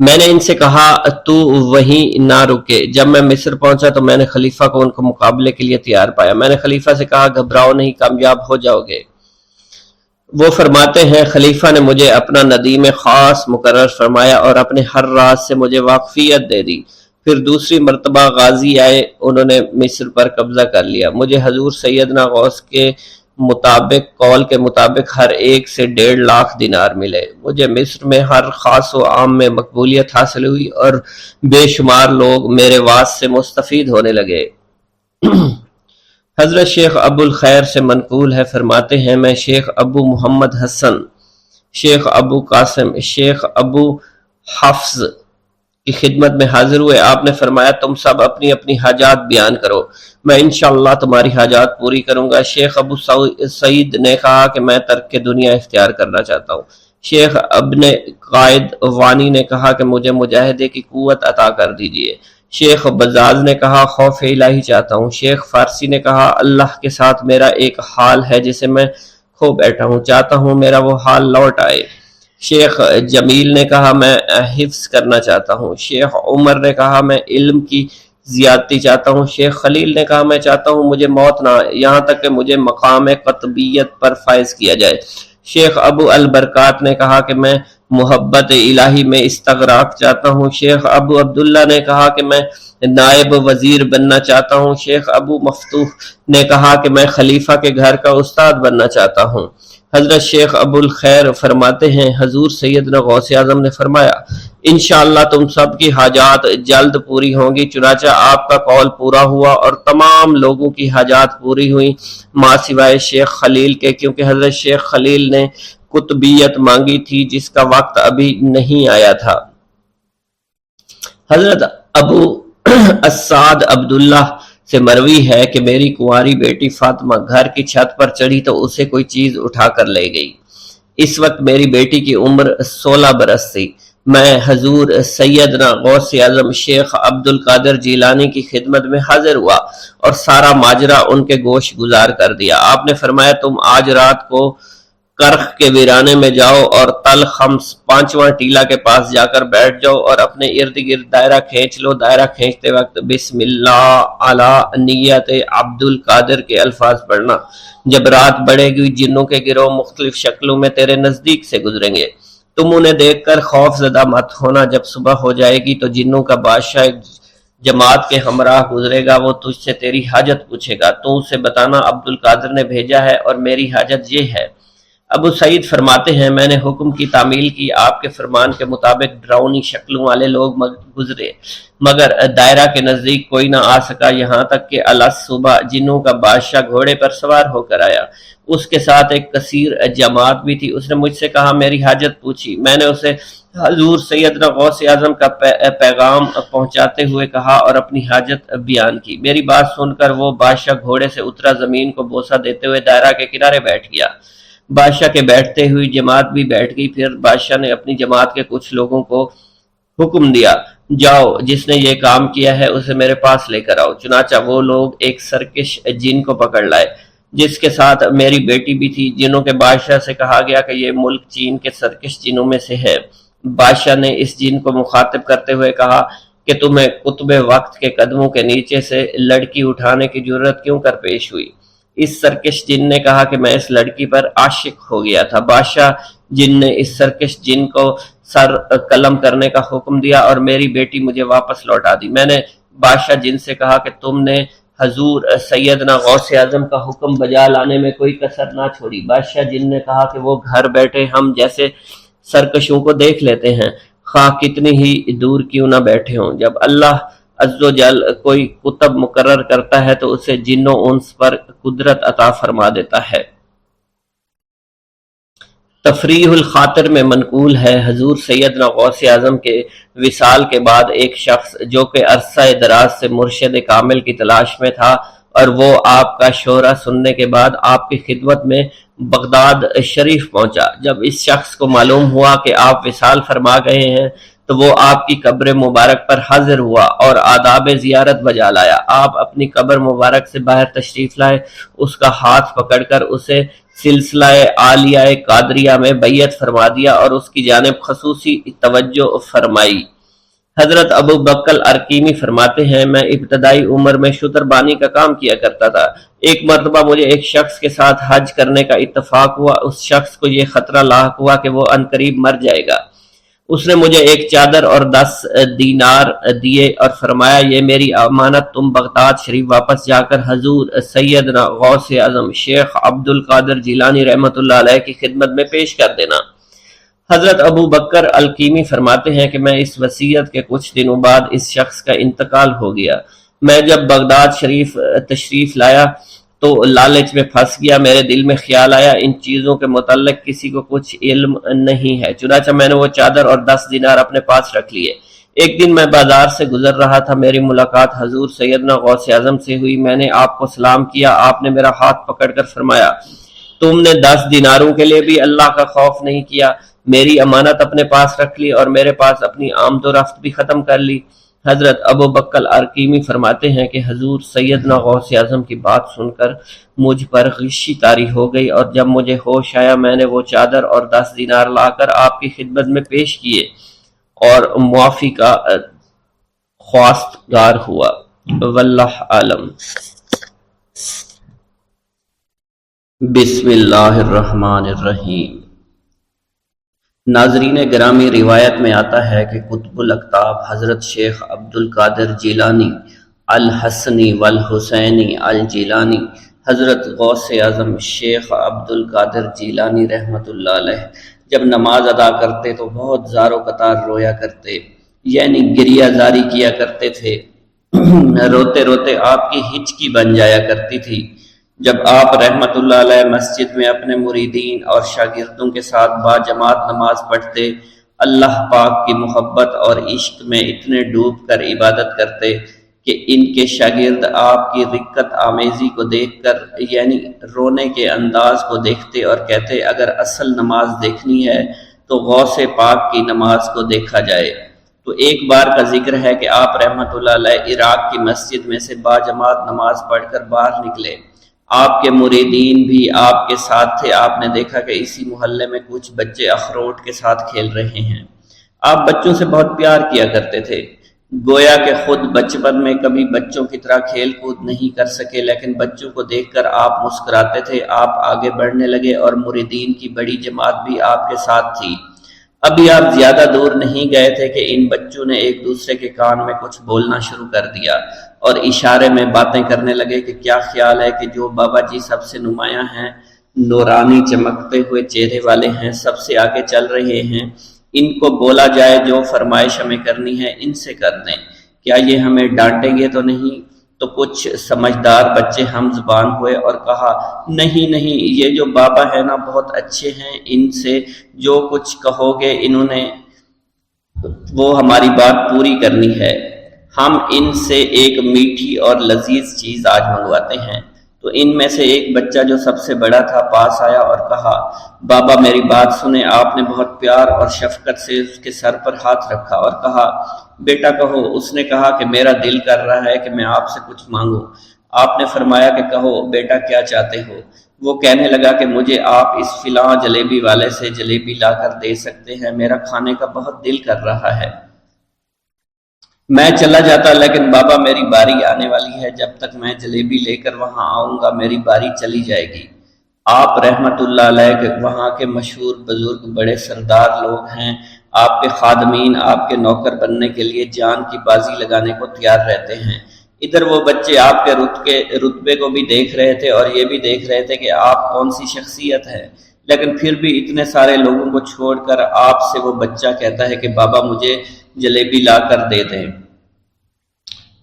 میں نے ان سے کہا تو وہیں نہ رکے۔ جب میں مصر پہنچا تو میں نے خلیفہ کو ان کو مقابلے کے لیے تیار پایا۔ میں نے خلیفہ سے کہا گھبراؤ نہیں، کامیاب ہو جاؤ گے۔ وہ فرماتے ہیں خلیفہ نے مجھے اپنا ندیم خاص مقرر فرمایا اور اپنے ہر راز سے مجھے واقفیت دے دی۔ پھر دوسری مرتبہ غازی آئے، انہوں نے مصر پر قبضہ کر لیا۔ مجھے حضور سیدنا غوث کے قول کے مطابق ہر ایک سے 1.5 لاکھ دینار ملے۔ مجھے مصر میں ہر خاص و عام میں مقبولیت حاصل ہوئی اور بے شمار لوگ میرے وعظ سے مستفید ہونے لگے۔ حضرت شیخ ابو الخیر سے منقول ہے، فرماتے ہیں میں شیخ ابو محمد حسن، شیخ ابو قاسم، شیخ ابو حفظ کی خدمت میں حاضر ہوئے۔ آپ نے فرمایا تم سب اپنی اپنی حاجات بیان کرو، میں انشاءاللہ تمہاری حاجات پوری کروں گا۔ شیخ ابو سعید نے کہا کہ میں ترک دنیا اختیار کرنا چاہتا ہوں۔ شیخ ابن قائد وانی نے کہا کہ مجھے مجاہدے کی قوت عطا کر دیجئے۔ شیخ بزاز نے کہا خوف الہی چاہتا ہوں۔ شیخ فارسی نے کہا اللہ کے ساتھ میرا ایک حال ہے جسے میں کھو بیٹھا ہوں، چاہتا ہوں میرا وہ حال لوٹ آئے۔ شیخ جمیل نے کہا میں حفظ کرنا چاہتا ہوں۔ شیخ عمر نے کہا میں علم کی زیادتی چاہتا ہوں۔ شیخ خلیل نے کہا میں چاہتا ہوں مجھے موت نہ آئے، یہاں تک کہ مجھے مقام قطبیت پر فائز کیا جائے۔ شیخ ابو البرکات نے کہا کہ میں محبت الہی میں استغراق چاہتا ہوں۔ شیخ ابو عبداللہ نے کہا کہ میں نائب وزیر بننا چاہتا ہوں۔ شیخ ابو مفتوح نے کہا کہ میں خلیفہ کے گھر کا استاد بننا چاہتا ہوں۔ حضرت شیخ ابو الخیر فرماتے ہیں حضور سیدنا غوث اعظم نے فرمایا انشاءاللہ تم سب کی حاجات جلد پوری ہوں گی۔ چنانچہ آپ کا قول پورا ہوا اور تمام لوگوں کی حاجات پوری ہوئیں ماں سوائے شیخ خلیل کے، کیونکہ حضرت شیخ خلیل نے قطبیت مانگی تھی جس کا وقت ابھی نہیں آیا تھا۔ حضرت ابو السعد عبداللہ سے مروی ہے کہ میری کنواری بیٹی فاطمہ گھر کی چھت پر چڑھی تو اسے کوئی چیز اٹھا کر لے گئی۔ اس وقت میری بیٹی کی عمر 16 برس تھی۔ میں حضور سیدنا غوث اعظم شیخ عبد القادر جیلانی کی خدمت میں حاضر ہوا اور سارا ماجرا ان کے گوش گزار کر دیا۔ آپ نے فرمایا تم آج رات کو کرخ کے ویرانے میں جاؤ اور تل خمس 5واں ٹیلا کے پاس جا کر بیٹھ جاؤ اور اپنے ارد گرد دائرہ کھینچ لو۔ دائرہ کھینچتے وقت بسم اللہ علی نیت عبد القادر کے الفاظ پڑھنا۔ جب رات بڑھے گی جنوں کے گروہ مختلف شکلوں میں تیرے نزدیک سے گزریں گے، تم انہیں دیکھ کر خوف زدہ مت ہونا۔ جب صبح ہو جائے گی تو جنوں کا بادشاہ ایک جماعت کے ہمراہ گزرے گا، وہ تجھ سے تیری حاجت پوچھے گا، تو اسے بتانا عبد القادر نے بھیجا ہے اور میری حاجت یہ ہے۔ ابو سعید فرماتے ہیں میں نے حکم کی تعمیل کی، آپ کے فرمان کے مطابق ڈراؤنی شکلوں والے لوگ گزرے مگر دائرہ کے نزدیک کوئی نہ آ سکا، یہاں تک کہ صبح جنوں کا بادشاہ گھوڑے پر سوار ہو کر آیا۔ اس کے ساتھ ایک کثیر جماعت بھی تھی۔ اس نے مجھ سے کہا میری حاجت پوچھی۔ میں نے اسے حضور سیدنا غوث اعظم کا پیغام پہنچاتے ہوئے کہا اور اپنی حاجت بیان کی۔ میری بات سن کر وہ بادشاہ گھوڑے سے اترا، زمین کو بوسہ دیتے ہوئے دائرہ کے کنارے بیٹھ گیا۔ بادشاہ کے بیٹھتے ہوئی جماعت بھی بیٹھ گئی۔ پھر بادشاہ نے اپنی جماعت کے کچھ لوگوں کو حکم دیا جاؤ جس نے یہ کام کیا ہے اسے میرے پاس لے کر آؤ۔ چنانچہ وہ لوگ ایک سرکش جن کو پکڑ لائے جس کے ساتھ میری بیٹی بھی تھی۔ جنوں کے بادشاہ سے کہا گیا کہ یہ ملک چین کے سرکش جنوں میں سے ہے۔ بادشاہ نے اس جن کو مخاطب کرتے ہوئے کہا کہ تمہیں قطب وقت کے قدموں کے نیچے سے لڑکی اٹھانے کی جرت کیوں کر پیش ہوئی؟ اس سرکش جن نے کہا کہ میں اس لڑکی پر عاشق ہو گیا تھا۔ بادشاہ جن نے اس سرکش جن کو سر قلم کرنے کا حکم دیا اور میری بیٹی مجھے واپس لوٹا دی۔ میں نے بادشاہ جن سے کہا کہ تم نے حضور سیدنا غوث اعظم کا حکم بجا لانے میں کوئی کسر نہ چھوڑی۔ بادشاہ جن نے کہا کہ وہ گھر بیٹھے ہم جیسے سرکشوں کو دیکھ لیتے ہیں، خواہ کتنی ہی دور کیوں نہ بیٹھے ہوں۔ جب اللہ عز و جل کوئی کتب مقرر کرتا ہے تو اسے جن و انس پر قدرت عطا فرما دیتا ہے۔ تفریح الخاطر میں منقول ہے حضور سیدنا غوث اعظم کے وصال کے بعد ایک شخص جو کہ عرصہ دراز سے مرشد کامل کی تلاش میں تھا اور وہ آپ کا شورا سننے کے بعد آپ کی خدمت میں بغداد شریف پہنچا۔ جب اس شخص کو معلوم ہوا کہ آپ وصال فرما گئے ہیں تو وہ آپ کی قبر مبارک پر حاضر ہوا اور آداب زیارت بجا لایا۔ آپ اپنی قبر مبارک سے باہر تشریف لائے، اس کا ہاتھ پکڑ کر اسے سلسلہ عالیہ قادریہ میں بیعت فرما دیا اور اس کی جانب خصوصی توجہ فرمائی۔ حضرت ابو بکر ارقیمی فرماتے ہیں، میں ابتدائی عمر میں شتر بانی کا کام کیا کرتا تھا۔ ایک مرتبہ مجھے ایک شخص کے ساتھ حج کرنے کا اتفاق ہوا۔ اس شخص کو یہ خطرہ لاحق ہوا کہ وہ عنقریب مر جائے گا۔ اس نے مجھے ایک چادر اور 10 دینار دیے اور فرمایا، یہ میری امانت تم بغداد شریف واپس جا کر حضور سیدنا غوث اعظم شیخ عبد القادر جیلانی رحمۃ اللہ علیہ کی خدمت میں پیش کر دینا۔ حضرت ابو بکر الکیمی فرماتے ہیں کہ میں اس وصیت کے کچھ دنوں بعد اس شخص کا انتقال ہو گیا۔ میں جب بغداد شریف تشریف لایا تو لالچ میں پھنس گیا۔ میرے دل میں خیال آیا ان چیزوں کے متعلق کسی کو کچھ علم نہیں ہے، چنانچہ میں نے وہ چادر اور 10 دینار اپنے پاس رکھ لیے۔ ایک دن میں بازار سے گزر رہا تھا، میری ملاقات حضور سیدنا غوث اعظم سے ہوئی۔ میں نے آپ کو سلام کیا، آپ نے میرا ہاتھ پکڑ کر فرمایا، تم نے 10 دیناروں کے لیے بھی اللہ کا خوف نہیں کیا، میری امانت اپنے پاس رکھ لی اور میرے پاس اپنی آمد و رفت بھی ختم کر لی۔ حضرت ابو بکر ارقیمی فرماتے ہیں کہ حضور سیدنا غوث اعظم کی بات سن کر مجھ پر غشی طاری ہو گئی، اور جب مجھے ہوش آیا میں نے وہ چادر اور 10 دینار لا کر آپ کی خدمت میں پیش کیے اور معافی کا خواستگار ہوا۔ واللہ عالم۔ بسم اللہ الرحمن الرحیم۔ ناظرین گرامی، روایت میں آتا ہے کہ قطب الاقطاب حضرت شیخ عبد القادر جیلانی الحسنی والحسینی الجیلانی، حضرت غوث اعظم شیخ عبد القادر جیلانی رحمۃ اللہ علیہ جب نماز ادا کرتے تو بہت زار و قطار رویا کرتے، یعنی گریہ زاری کیا کرتے تھے۔ روتے روتے آپ کی ہچکی بن جایا کرتی تھی۔ جب آپ رحمت اللہ علیہ مسجد میں اپنے مریدین اور شاگردوں کے ساتھ باجماعت نماز پڑھتے، اللہ پاک کی محبت اور عشق میں اتنے ڈوب کر عبادت کرتے کہ ان کے شاگرد آپ کی رقت آمیزی کو دیکھ کر، یعنی رونے کے انداز کو دیکھتے اور کہتے، اگر اصل نماز دیکھنی ہے تو غوث پاک کی نماز کو دیکھا جائے۔ تو ایک بار کا ذکر ہے کہ آپ رحمت اللہ علیہ عراق کی مسجد میں سے باجماعت نماز پڑھ کر باہر نکلے۔ آپ کے مریدین بھی آپ کے ساتھ تھے۔ آپ نے دیکھا کہ اسی محلے میں کچھ بچے اخروٹ کے ساتھ کھیل رہے ہیں۔ آپ بچوں سے بہت پیار کیا کرتے تھے، گویا کہ خود بچپن میں کبھی بچوں کی طرح کھیل کود نہیں کر سکے، لیکن بچوں کو دیکھ کر آپ مسکراتے تھے۔ آپ آگے بڑھنے لگے اور مریدین کی بڑی جماعت بھی آپ کے ساتھ تھی۔ ابھی آپ زیادہ دور نہیں گئے تھے کہ ان بچوں نے ایک دوسرے کے کان میں کچھ بولنا شروع کر دیا اور اشارے میں باتیں کرنے لگے کہ کیا خیال ہے کہ جو بابا جی سب سے نمایاں ہیں، نورانی چمکتے ہوئے چہرے والے ہیں، سب سے آگے چل رہے ہیں، ان کو بولا جائے جو فرمائش ہمیں کرنی ہے ان سے کر دیں، کیا یہ ہمیں ڈانٹیں گے تو نہیں؟ تو کچھ سمجھدار بچے ہم زبان ہوئے اور کہا، نہیں نہیں، یہ جو بابا ہے نا بہت اچھے ہیں، ان سے جو کچھ کہو گے انہوں نے وہ ہماری بات پوری کرنی ہے، ہم ان سے ایک میٹھی اور لذیذ چیز آج منگواتے ہیں۔ تو ان میں سے ایک بچہ جو سب سے بڑا تھا پاس آیا اور کہا، بابا میری بات سنیں۔ آپ نے بہت پیار اور شفقت سے اس کے سر پر ہاتھ رکھا اور کہا، بیٹا کہو۔ اس نے کہا کہ میرا دل کر رہا ہے کہ میں آپ سے کچھ مانگوں۔ آپ نے فرمایا کہ کہو بیٹا کیا چاہتے ہو؟ وہ کہنے لگا کہ مجھے آپ اس فلاں جلیبی والے سے جلیبی لا کر دے سکتے ہیں، میرا کھانے کا بہت دل کر رہا ہے۔ میں چلا جاتا، لیکن بابا میری باری آنے والی ہے، جب تک میں جلیبی لے کر وہاں آؤں گا میری باری چلی جائے گی۔ آپ رحمت اللہ علیہ کے وہاں کے مشہور بزرگ بڑے سردار لوگ ہیں، آپ کے خادمین آپ کے نوکر بننے کے لیے جان کی بازی لگانے کو تیار رہتے ہیں۔ ادھر وہ بچے آپ کے رتبے کو بھی دیکھ رہے تھے اور یہ بھی دیکھ رہے تھے کہ آپ کون سی شخصیت ہے، لیکن پھر بھی اتنے سارے لوگوں کو چھوڑ کر آپ سے وہ بچہ کہتا ہے کہ بابا مجھے جلیبی لا کر دے دیں۔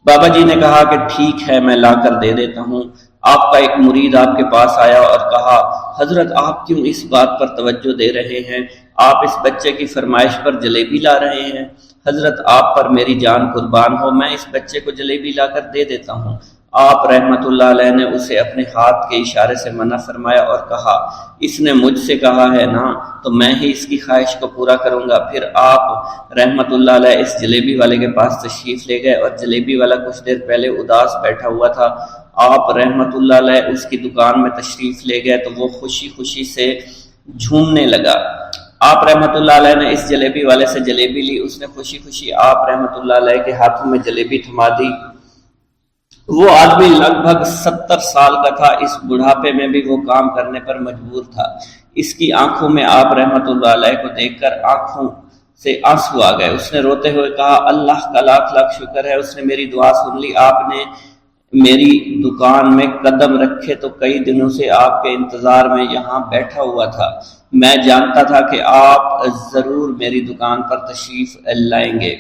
بابا جی نے کہا کہ ٹھیک ہے میں لا کر دے دیتا ہوں۔ آپ کا ایک مرید آپ کے پاس آیا اور کہا، حضرت آپ کیوں اس بات پر توجہ دے رہے ہیں؟ آپ اس بچے کی فرمائش پر جلیبی لا رہے ہیں۔ حضرت آپ پر میری جان قربان ہو، میں اس بچے کو جلیبی لا کر دے دیتا ہوں۔ آپ رحمتullah علیہ نے اسے اپنے ہاتھ کے اشارے سے منع فرمایا اور کہا اس نے مجھ سے کہا ہے نا تو میں ہی اس کی خواہش کو پورا کروں گا۔ پھر آپ رحمتullah علیہ اس جلیبی والے کے پاس تشریف لے گئے اور جلیبی والا کچھ دیر پہلے اداس بیٹھا ہوا تھا۔ آپ رحمتullah علیہ اس کی دکان میں تشریف لے گئے تو وہ خوشی خوشی سے جھومنے لگا۔ آپ رحمتullah علیہ نے اس جلیبی والے سے جلیبی لی، اس نے خوشی خوشی آپ رحمتullah علیہ کے ہاتھوں میں جلیبی تھما دی۔ وہ آدمی لگ بھگ 70 سال کا تھا، اس بڑھاپے میں بھی وہ کام کرنے پر مجبور تھا۔ اس کی آنکھوں میں آپ رحمتullah علیہ کو دیکھ کر آنکھوں سے آنسو آ گئے۔ اس نے روتے ہوئے کہا اللہ کا لاکھ لاکھ شکر ہے، اس نے میری دعا سن لی۔ آپ نے میری دکان میں قدم رکھے تو کئی دنوں سے آپ کے انتظار میں یہاں بیٹھا ہوا تھا۔ میں جانتا تھا کہ آپ ضرور میری دکان پر تشریف لائیں گے۔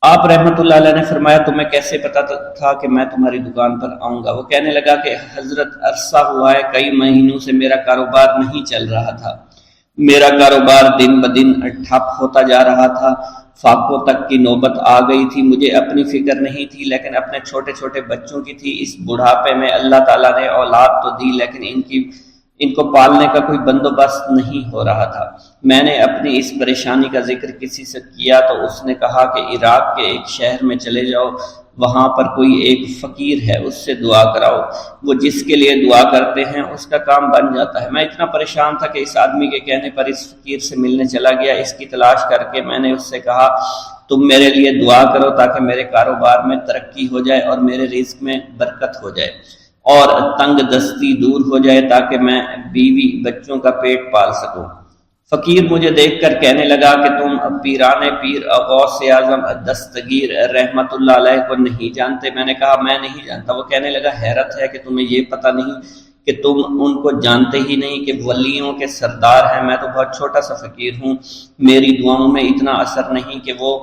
آپ رحمتullah علیہ نے فرمایا تمہیں کیسے پتا تھا کہ میں تمہاری دکان پر آؤں گا؟ وہ کہنے لگا کہ حضرت عرصہ ہوا ہے، کئی مہینوں سے میرا کاروبار نہیں چل رہا تھا، میرا کاروبار دن بدن ٹھپ ہوتا جا رہا تھا، فاقوں تک کی نوبت آ گئی تھی۔ مجھے اپنی فکر نہیں تھی لیکن اپنے چھوٹے چھوٹے بچوں کی تھی۔ اس بڑھاپے میں اللہ تعالیٰ نے اولاد تو دی لیکن ان کو پالنے کا کوئی بندوبست نہیں ہو رہا تھا۔ میں نے اپنی اس پریشانی کا ذکر کسی سے کیا تو اس نے کہا کہ عراق کے ایک شہر میں چلے جاؤ، وہاں پر کوئی ایک فقیر ہے، اس سے دعا کراؤ، وہ جس کے لیے دعا کرتے ہیں اس کا کام بن جاتا ہے۔ میں اتنا پریشان تھا کہ اس آدمی کے کہنے پر اس فقیر سے ملنے چلا گیا۔ اس کی تلاش کر کے میں نے اس سے کہا تم میرے لیے دعا کرو تاکہ میرے کاروبار میں ترقی ہو جائے اور میرے رزق میں برکت ہو جائے اور تنگ دستی دور ہو جائے تاکہ میں بیوی بچوں کا پیٹ پال سکوں۔ فقیر مجھے دیکھ کر کہنے لگا کہ تم پیران پیر غوث اعظم دستگیر رحمتullah علیہ کو نہیں جانتے؟ میں نے کہا میں نہیں جانتا۔ وہ کہنے لگا حیرت ہے کہ تمہیں یہ پتہ نہیں کہ تم ان کو جانتے ہی نہیں کہ ولیوں کے سردار ہیں۔ میں تو بہت چھوٹا سا فقیر ہوں، میری دعاؤں میں اتنا اثر نہیں کہ وہ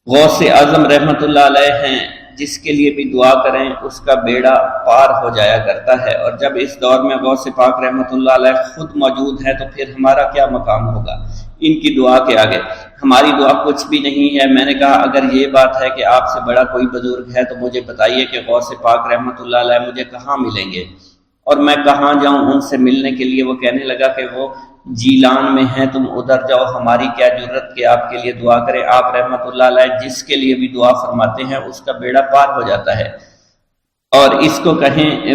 غوث اعظم رحمتullah علیہ ہیں، جس کے لیے بھی دعا کریں اس کا بیڑا پار ہو جایا کرتا ہے۔ اور جب اس دور میں غوث پاک رحمتullah علیہ خود موجود ہے تو پھر ہمارا کیا مقام ہوگا ان کی دعا کے آگے؟ ہماری دعا کچھ بھی نہیں ہے۔ میں نے کہا اگر یہ بات ہے کہ آپ سے بڑا کوئی بزرگ ہے تو مجھے بتائیے کہ غوث پاک رحمتullah علیہ مجھے کہاں ملیں گے اور میں کہاں جاؤں ان سے ملنے کے لیے؟ وہ کہنے لگا کہ وہ جیلان میں ہیں، تم ادھر جاؤ، ہماری کیا جرت کہ آپ کے لیے دعا کریں۔ آپ رحمتullah علیہ جس کے لیے بھی دعا فرماتے ہیں اس کا بیڑا پار ہو جاتا ہے اور اس کو کہیں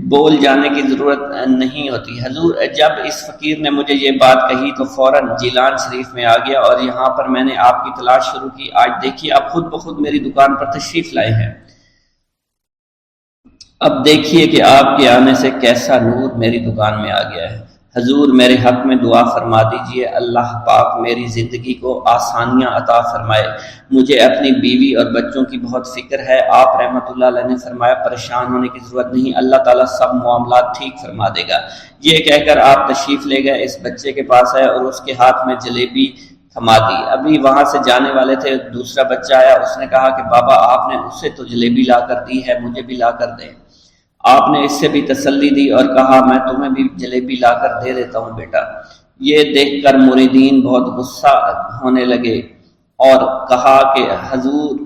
بول جانے کی ضرورت نہیں ہوتی۔ حضور جب اس فقیر نے مجھے یہ بات کہی تو فوراً جیلان شریف میں آ گیا اور یہاں پر میں نے آپ کی تلاش شروع کی۔ آج دیکھیے آپ خود بخود میری دکان پر تشریف لائے ہیں۔ اب دیکھیے کہ آپ کے آنے سے کیسا نور میری دکان میں آ گیا ہے۔ حضور میرے حق میں دعا فرما دیجئے، اللہ پاک میری زندگی کو آسانیاں عطا فرمائے، مجھے اپنی بیوی اور بچوں کی بہت فکر ہے۔ آپ رحمتullah علیہ نے فرمایا پریشان ہونے کی ضرورت نہیں، اللہ تعالیٰ سب معاملات ٹھیک فرما دے گا۔ یہ کہہ کر آپ تشریف لے گئے، اس بچے کے پاس آئے اور اس کے ہاتھ میں جلیبی تھما دی۔ ابھی وہاں سے جانے والے تھے، دوسرا بچہ آیا، اس نے کہا کہ بابا آپ نے اس سے تو جلیبی لا کر دی ہے، مجھے بھی لا کر دیں۔ آپ نے اس سے بھی تسلی دی اور کہا میں تمہیں بھی جلیبی لا کر دے دیتا ہوں بیٹا۔ یہ دیکھ کر مریدین بہت غصہ ہونے لگے اور کہا کہ حضور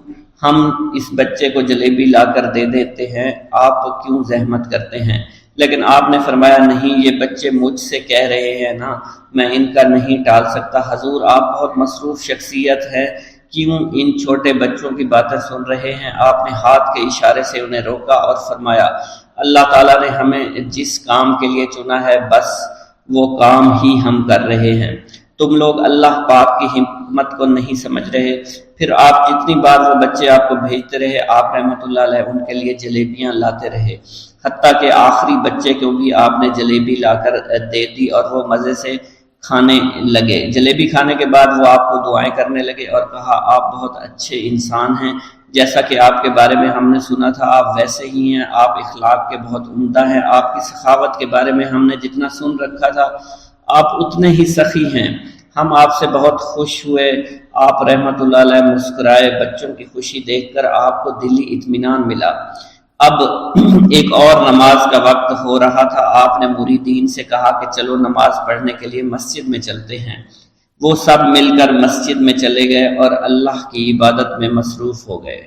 ہم اس بچے کو جلیبی لا کر دے دیتے ہیں، آپ کیوں زحمت کرتے ہیں؟ لیکن آپ نے فرمایا نہیں، یہ بچے مجھ سے کہہ رہے ہیں نا، میں ان کا نہیں ٹال سکتا۔ حضور آپ بہت مصروف شخصیت ہے، کیوں ان چھوٹے بچوں کی باتیں سن رہے ہیں؟ آپ نے ہاتھ کے اشارے سے انہیں روکا اور فرمایا اللہ تعالیٰ نے ہمیں جس کام کے لیے چنا ہے بس وہ کام ہی ہم کر رہے ہیں، تم لوگ اللہ پاک کی حکمت کو نہیں سمجھ رہے۔ پھر آپ جتنی بار وہ بچے آپ کو بھیجتے رہے، آپ رحمتullah علیہ ان کے لیے جلیبیاں لاتے رہے، حتیٰ کہ آخری بچے کو بھی آپ نے جلیبی لا کر دے دی اور وہ مزے سے کھانے لگے۔ جلیبی کھانے کے بعد وہ آپ کو دعائیں کرنے لگے اور کہا آپ بہت اچھے انسان ہیں، جیسا کہ آپ کے بارے میں ہم نے سنا تھا آپ ویسے ہی ہیں، آپ اخلاق کے بہت عمدہ ہیں، آپ کی سخاوت کے بارے میں ہم نے جتنا سن رکھا تھا آپ اتنے ہی سخی ہیں، ہم آپ سے بہت خوش ہوئے۔ آپ رحمتullah علیہ مسکرائے، بچوں کی خوشی دیکھ کر آپ کو دلی اطمینان ملا۔ اب ایک اور نماز کا وقت ہو رہا تھا، آپ نے مریدین سے کہا کہ چلو نماز پڑھنے کے لیے مسجد میں چلتے ہیں۔ وہ سب مل کر مسجد میں چلے گئے اور اللہ کی عبادت میں مصروف ہو گئے۔